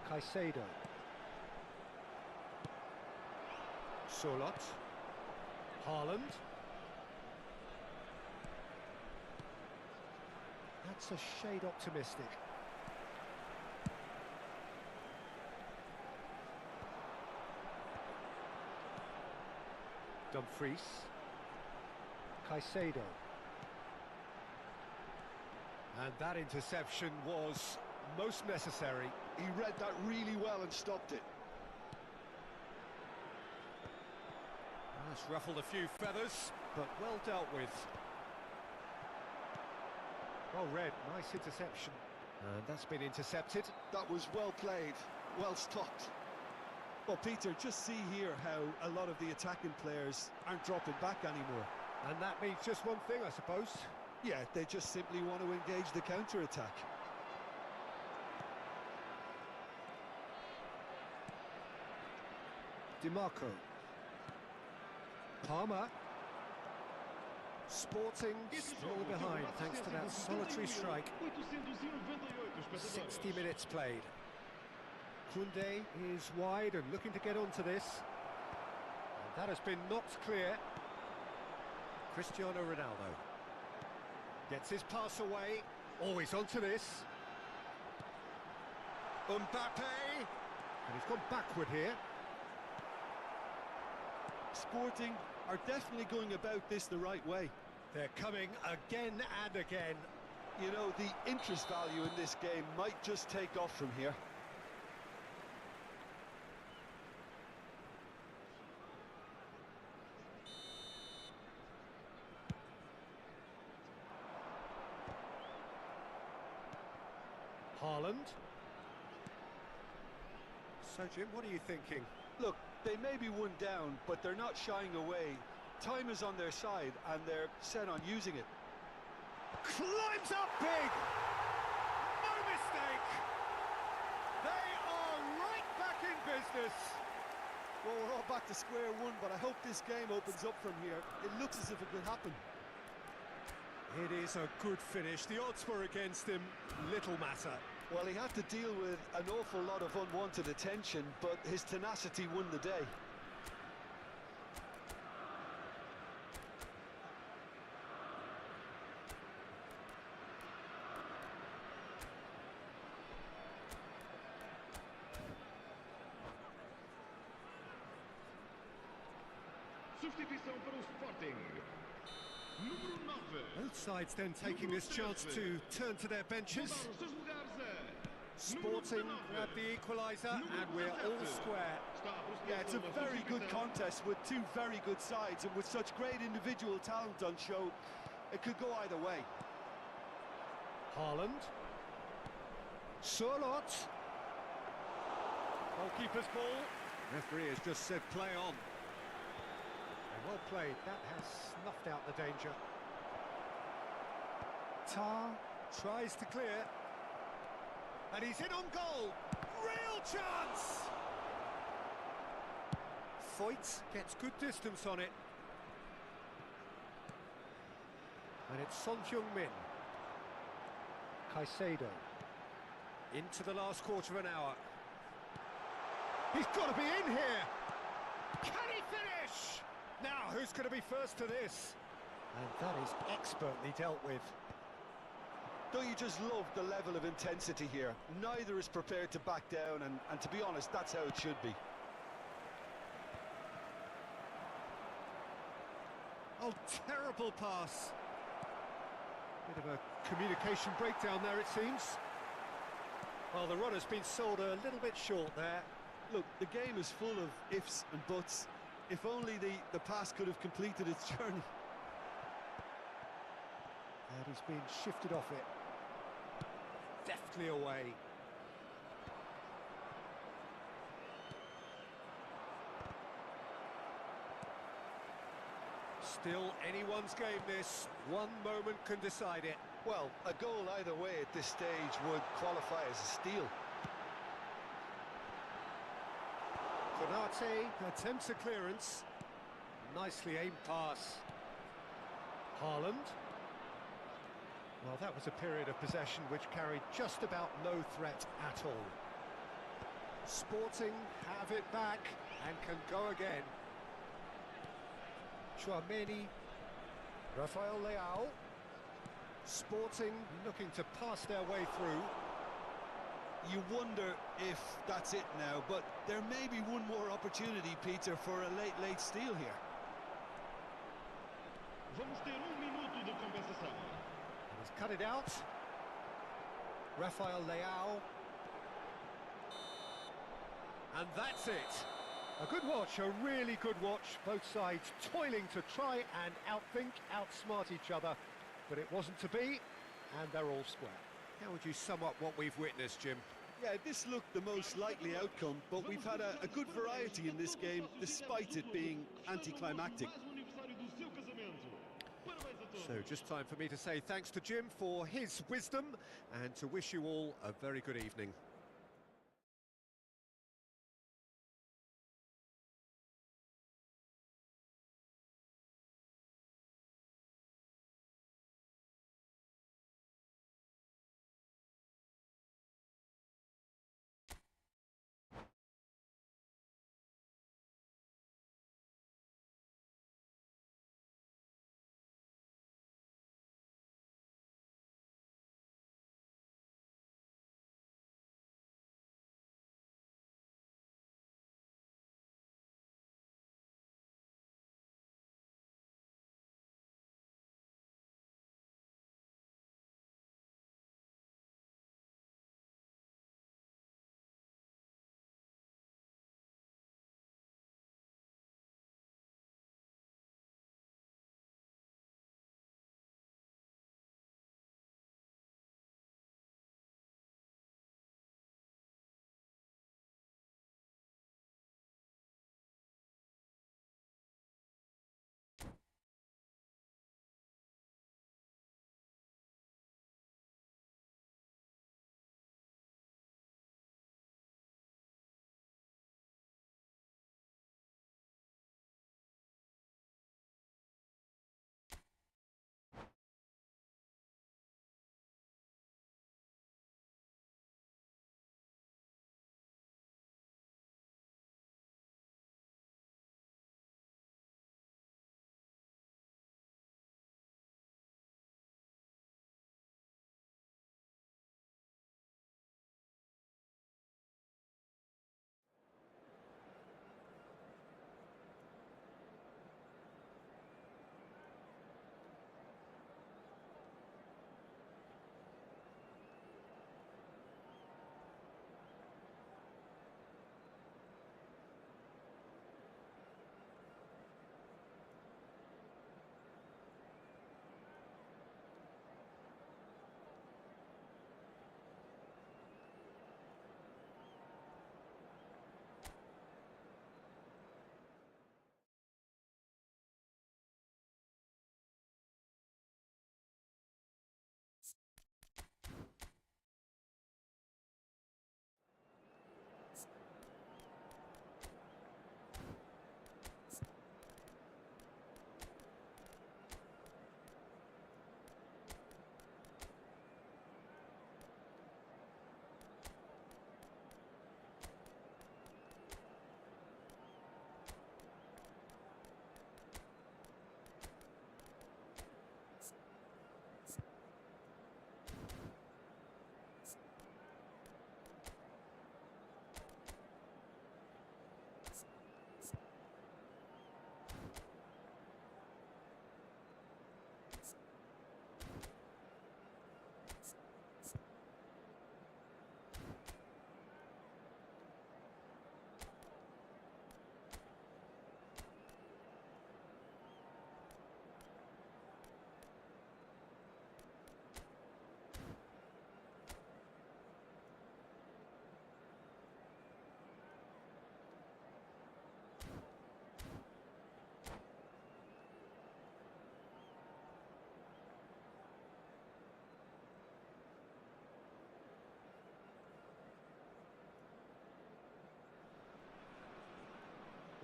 Caicedo. Surlot. Haaland. That's a shade optimistic. Dumfries. Caicedo. And that interception was most necessary. He read that really well and stopped it. That's ruffled a few feathers, but well dealt with. Well read, nice interception. And that's been intercepted. That was well played, well stopped. Well, Peter, just see here how a lot of the attacking players aren't dropping back anymore. And that means just one thing, I suppose. Yeah, they just simply want to engage the counter-attack. DiMarco. Palmer. Sporting still behind thanks to that solitary strike. 60 minutes played. Koundé is wide and looking to get onto this. And that has been knocked clear. Cristiano Ronaldo gets his pass away. Always onto this. Mbappe. And he's gone backward here. Sporting are definitely going about this the right way. They're coming again and again. You know, the interest value in this game might just take off from here. Haaland. So, Jim, what are you thinking? Look, they may be one down, but they're not shying away. Time is on their side, and they're set on using it. Climbs up big! No mistake! They are right back in business! Well, we're all back to square one, but I hope this game opens up from here. It looks as if it could happen. It is a good finish. The odds were against him. Little matter. Well, he had to deal with an awful lot of unwanted attention, but his tenacity won the day. Substituição para o Sporting. Número 9. Both sides then taking this chance to turn to their benches. Voltar aos seus lugares é Sporting grab the equaliser and we're all square. Yeah, it's a very good contest with two very good sides, and with such great individual talent on show, it could go either way. Haaland. Surlot. Goalkeeper's ball. Referee has just said play on. Well played, that has snuffed out the danger. Tar tries to clear. And he's in on goal. Real chance! Foyt gets good distance on it. And it's Son Heung-min. Caicedo. Into the last quarter of an hour. He's got to be in here! Can he finish? Now, who's going to be first to this? And that is expertly dealt with. Don't you just love the level of intensity here? Neither is prepared to back down, and to be honest, that's how it should be. Oh, terrible pass. Bit of a communication breakdown there, it seems. Well, the run has been sold a little bit short there. Look, the game is full of ifs and buts. If only the pass could have completed its journey. And he's been shifted off it. Deftly away. Still anyone's game this. One moment can decide it. Well, a goal either way at this stage would qualify as a steal. Konate attempts a clearance. Nicely aimed pass. Haaland. Well, that was a period of possession which carried just about no threat at all. Sporting have it back and can go again. Chouameni. Rafael Leao. Sporting looking to pass their way through. You wonder if that's it now, but there may be one more opportunity, Peter, for a late steal here. Vamos ter minuto de compensação. He's cut it out. Rafael Leao. And that's it. A good watch, a really good watch. Both sides toiling to try and outthink, outsmart each other. But it wasn't to be, and they're all square. How would you sum up what we've witnessed, Jim? Yeah, this looked the most likely outcome, but we've had a good variety in this game, despite it being anticlimactic. So just time for me to say thanks to Jim for his wisdom and to wish you all a very good evening.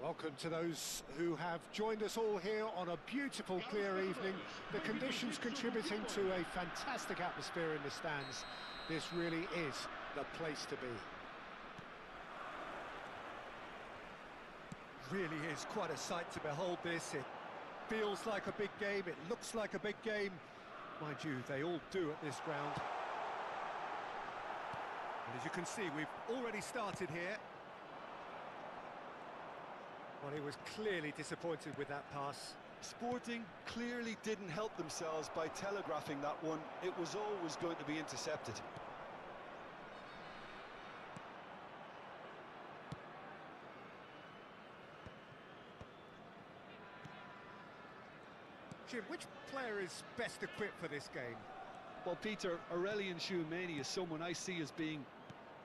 Welcome to those who have joined us all here on a beautiful, clear evening. The conditions contributing to a fantastic atmosphere in the stands. This really is the place to be. Really is quite a sight to behold this. It feels like a big game, it looks like a big game. Mind you, they all do at this ground. And as you can see, we've already started here. Well, he was clearly disappointed with that pass. Sporting clearly didn't help themselves by telegraphing that one. It was always going to be intercepted. Jim, which player is best equipped for this game? Well, Peter, Aurelien Tchouameni is someone I see as being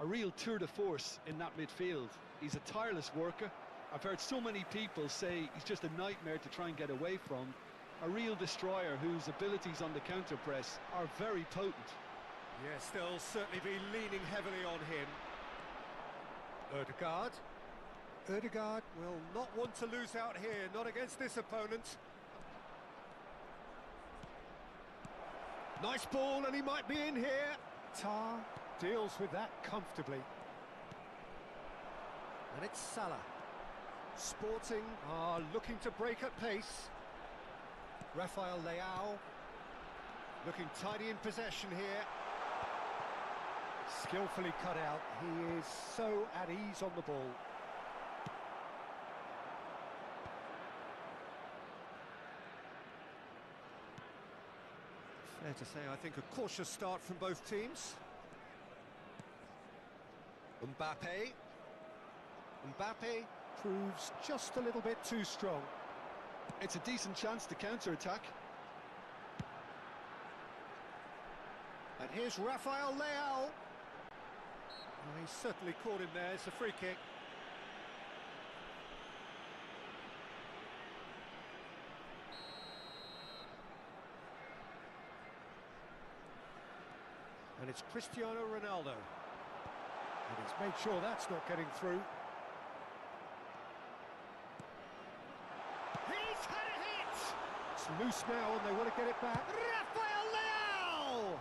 a real tour de force in that midfield. He's a tireless worker. I've heard so many people say he's just a nightmare to try and get away from. A real destroyer whose abilities on the counter-press are very potent. Yes, they'll certainly be leaning heavily on him. Ødegaard. Ødegaard will not want to lose out here, not against this opponent. Nice ball, and he might be in here. Tar deals with that comfortably. And it's Salah. Sporting are looking to break at pace. Rafael Leao looking tidy in possession here. Skillfully cut out. He is so at ease on the ball. Fair to say, I think a cautious start from both teams. Mbappe. Mbappe Proves just a little bit too strong. It's a decent chance to counter-attack. And here's Rafael Leao. Oh, he certainly caught him there. It's a free kick. And it's Cristiano Ronaldo. And he's made sure that's not getting through. He's had a hit! It's loose now and they want to get it back. Rafael Leao!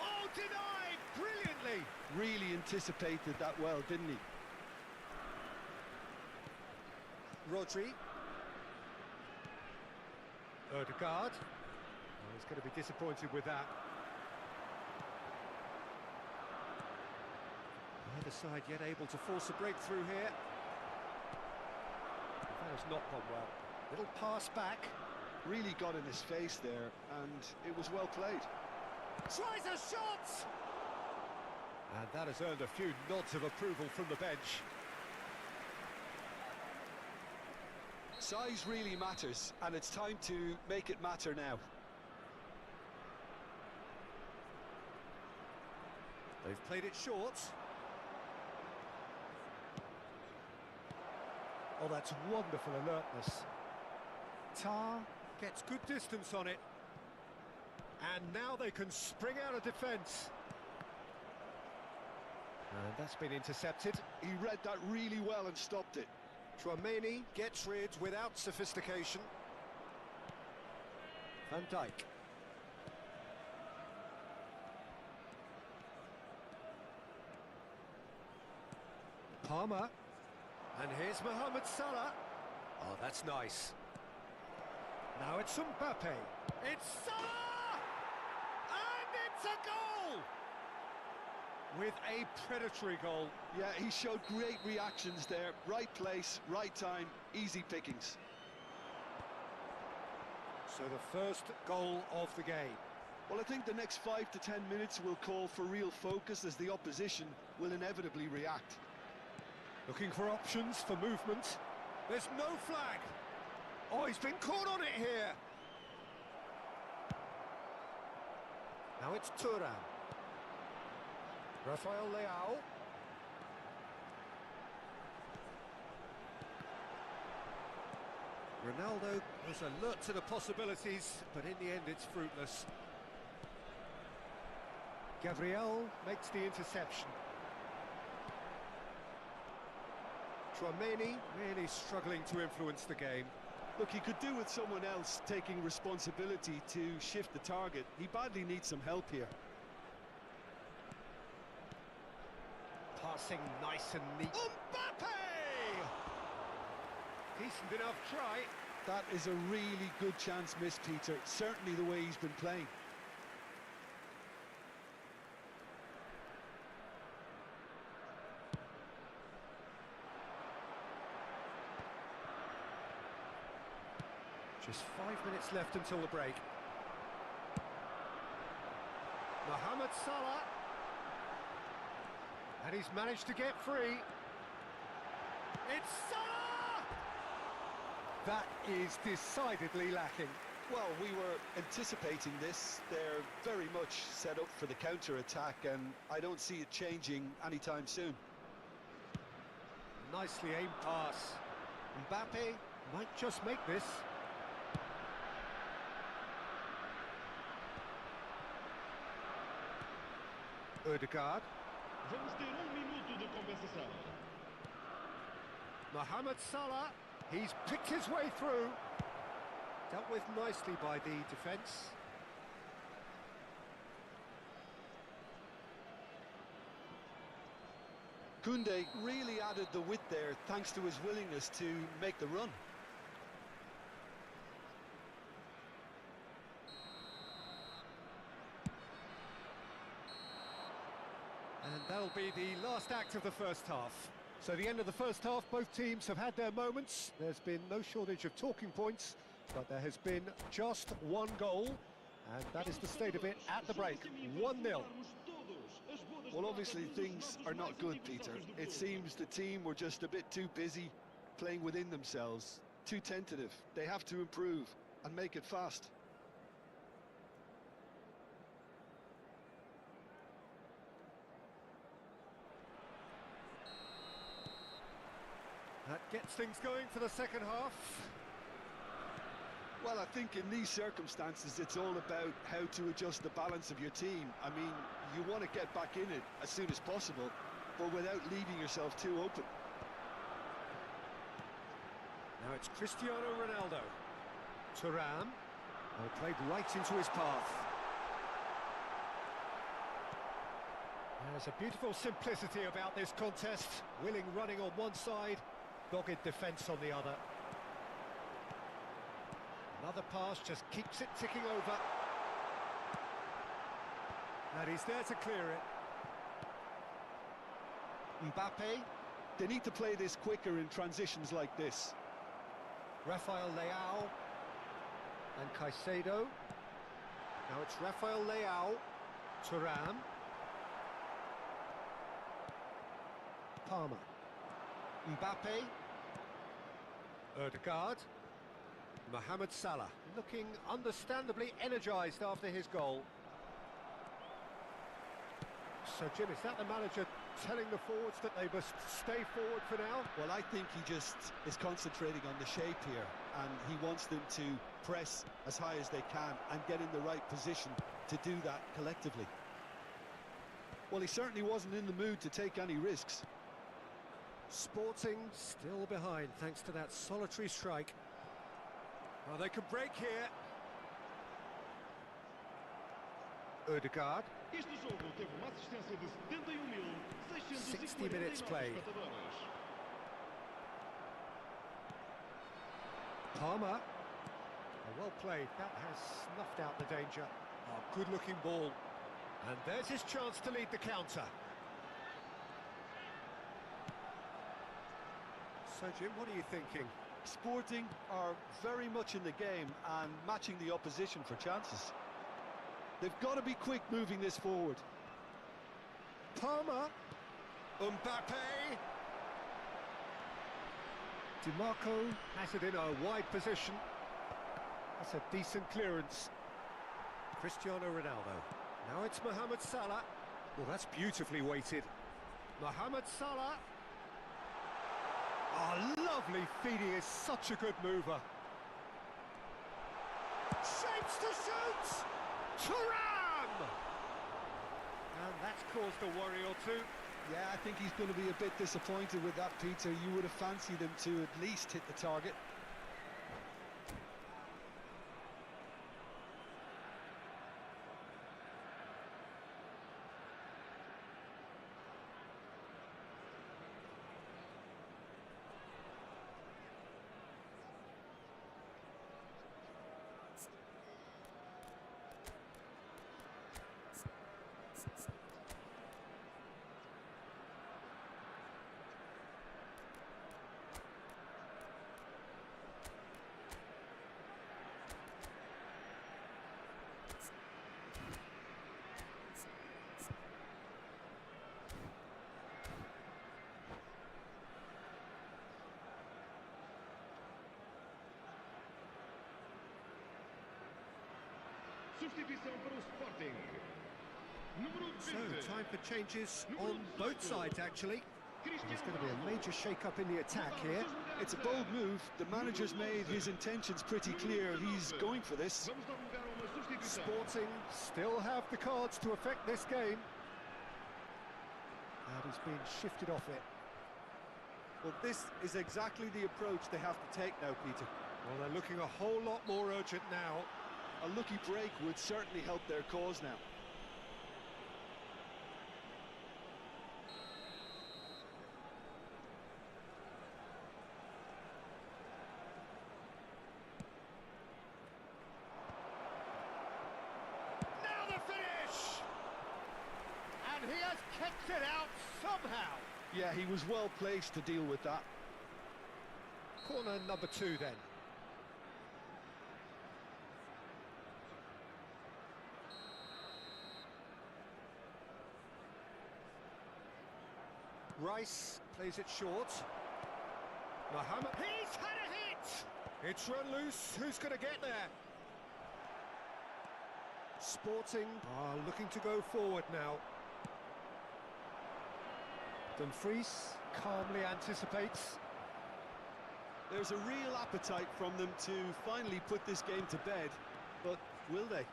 Oh, denied brilliantly! Really anticipated that well, didn't he? Rodri. Ødegaard. Oh, he's going to be disappointed with that. Neither side yet able to force a breakthrough here. That has not gone well. Little pass back. Really got in his face there, and it was well played. Tries a shot! And that has earned a few nods of approval from the bench. Size really matters, and it's time to make it matter now. They've played it short. Oh, that's wonderful alertness. Tar gets good distance on it. And now they can spring out of defence. And that's been intercepted. He read that really well and stopped it. Tchouameni gets rid without sophistication. Van Dijk. Palmer. And here's Mohamed Salah. Oh, that's nice. Now it's Mbappe. It's Salah! And it's a goal! With a predatory goal. Yeah, he showed great reactions there. Right place, right time, easy pickings. So the first goal of the game. Well, I think the next 5 to 10 minutes will call for real focus as the opposition will inevitably react. Looking for options for movement. There's no flag. Oh, he's been caught on it here. Now it's Thuram. Rafael Leao. Ronaldo is alert to the possibilities, but in the end it's fruitless. Gabriel makes the interception. Chouameni really struggling to influence the game. Look, he could do with someone else taking responsibility to shift the target. He badly needs some help here. Passing nice and neat. Mbappe! Decent enough try. That is a really good chance missed, Peter. Certainly the way he's been playing. Just 5 minutes left until the break. Mohamed Salah. And he's managed to get free. It's Salah! That is decidedly lacking. Well, we were anticipating this. They're very much set up for the counter-attack, and I don't see it changing anytime soon. Nicely aimed pass. Mbappe might just make this. Ødegaard. Vamos ter minuto de compensação. Mohamed Salah, he's picked his way through. Dealt with nicely by the defence. Koundé really added the width there thanks to his willingness to make the run. And that'll be the last act of the first half. So the end of the first half, both teams have had their moments. There's been no shortage of talking points, but there has been just one goal, and that is the state of it at the break. 1-0. Well, obviously things are not good, Peter. It seems the team were just a bit too busy playing within themselves, too tentative. They have to improve and make it fast. That gets things going for the second half. Well, I think in these circumstances, it's all about how to adjust the balance of your team. I mean, you want to get back in it as soon as possible, but without leaving yourself too open. Now it's Cristiano Ronaldo. Thuram. Played right into his path. There's a beautiful simplicity about this contest. Willing running on one side, dogged defence on the other. Another pass just keeps it ticking over. And he's there to clear it. Mbappe. They need to play this quicker in transitions like this. Rafael Leao. And Caicedo. Now it's Rafael Leao. Thuram. Palmer. Mbappe. Ødegaard. Mohamed Salah, looking understandably energised after his goal. So, Jim, is that the manager telling the forwards that they must stay forward for now? Well, I think he just is concentrating on the shape here, and he wants them to press as high as they can and get in the right position to do that collectively. Well, he certainly wasn't in the mood to take any risks. Sporting still behind thanks to that solitary strike. Well, they can break here. Ødegaard. Este jogo teve uma assistência de 60 minutes played. espectadores. Palmer. Well played. That has snuffed out the danger. Oh, good-looking ball. And there's his chance to lead the counter. So, Jim, what are you thinking? Sporting are very much in the game and matching the opposition for chances. They've got to be quick moving this forward. Palmer. Mbappe. DiMarco has it in a wide position. That's a decent clearance. Cristiano Ronaldo. Now it's Mohamed Salah. Well, that's beautifully weighted. Mohamed Salah. Oh, lovely feed. He is such a good mover. Shapes to shoot! Thuram! And that's caused a worry or two. Yeah, I think he's going to be a bit disappointed with that, Peter. You would have fancied him to at least hit the target. Substituição para o Sporting. Número So, 20. time for changes on both sides, actually. There's going to be a major shake-up in the attack here. It's a bold move. The manager's made his intentions pretty clear. He's going for this. Vamos dar lugar a uma substituição. Sporting still have the cards to affect this game. And he's been shifted off it. Well, this is exactly the approach they have to take now, Peter. Well, they're looking a whole lot more urgent now. A lucky break would certainly help their cause now. Now the finish! And he has kicked it out somehow. Yeah, he was well placed to deal with that. Corner number 2 then. Rice plays it short. Mohammed, he's had a hit! It's run loose, who's going to get there? Sporting are looking to go forward now. Dumfries calmly anticipates. There's a real appetite from them to finally put this game to bed, but will they?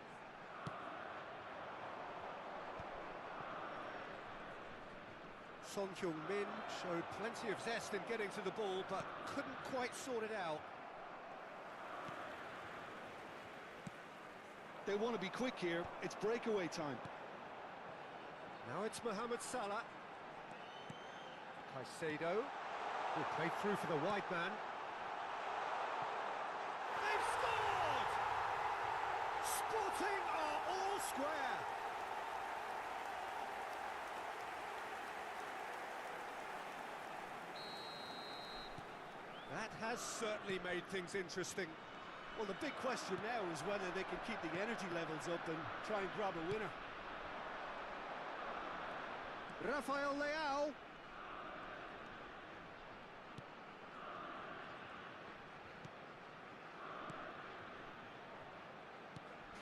Son Heung-min showed plenty of zest in getting to the ball, but couldn't quite sort it out. They want to be quick here. It's breakaway time. Now it's Mohamed Salah. Caicedo, who played through for the wide man. They've scored! Sporting are all square. That has certainly made things interesting. Well, the big question now is whether they can keep the energy levels up and try and grab a winner. Rafael Leao.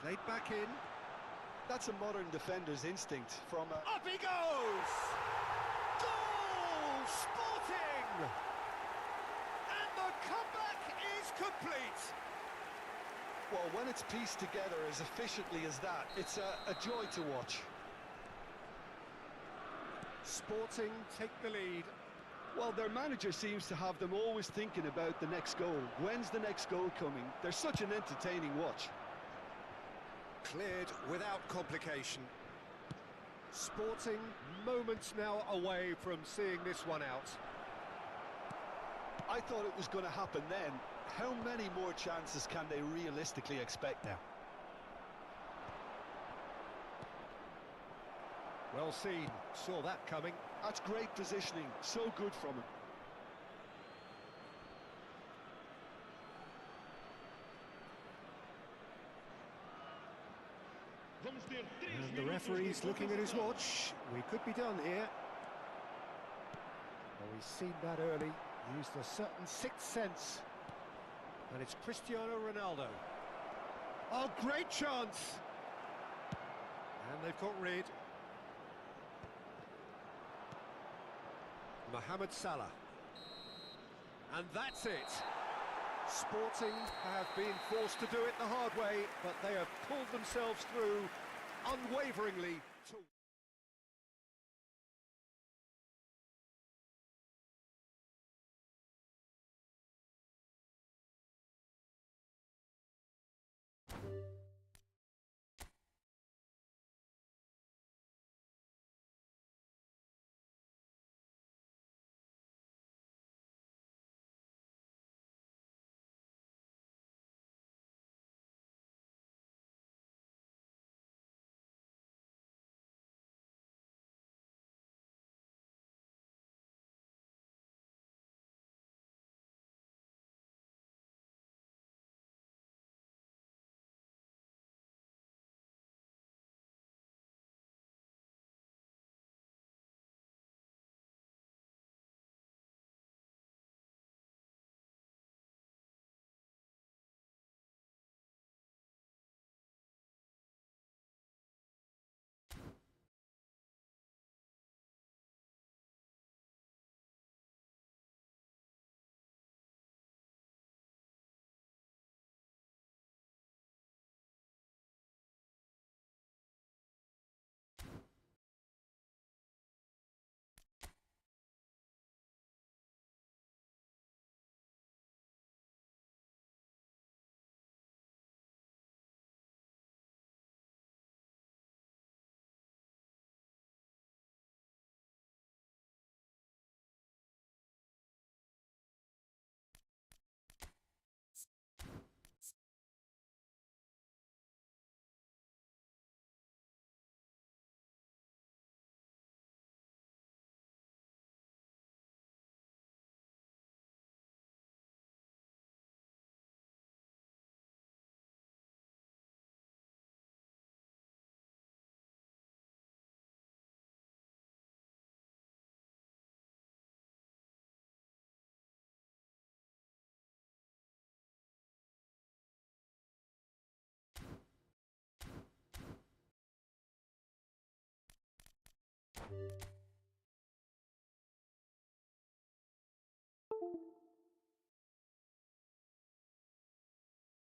Played back in. That's a modern defender's instinct from a... Up he goes! Goal! Sporting! And the comeback is complete! Well, when it's pieced together as efficiently as that, it's a joy to watch. Sporting take the lead. Well, their manager seems to have them always thinking about the next goal. When's the next goal coming? They're such an entertaining watch. Cleared without complication. Sporting moments now away from seeing this one out. I thought it was going to happen then. How many more chances can they realistically expect now? Well seen, saw that coming. That's great positioning, so good from him. And the referee's looking at his watch. We could be done here. Well, we've seen that early. Used a certain sixth sense. And it's Cristiano Ronaldo. Oh, great chance! And they've got rid. Mohamed Salah. And that's it. Sporting have been forced to do it the hard way, but they have pulled themselves through unwaveringly to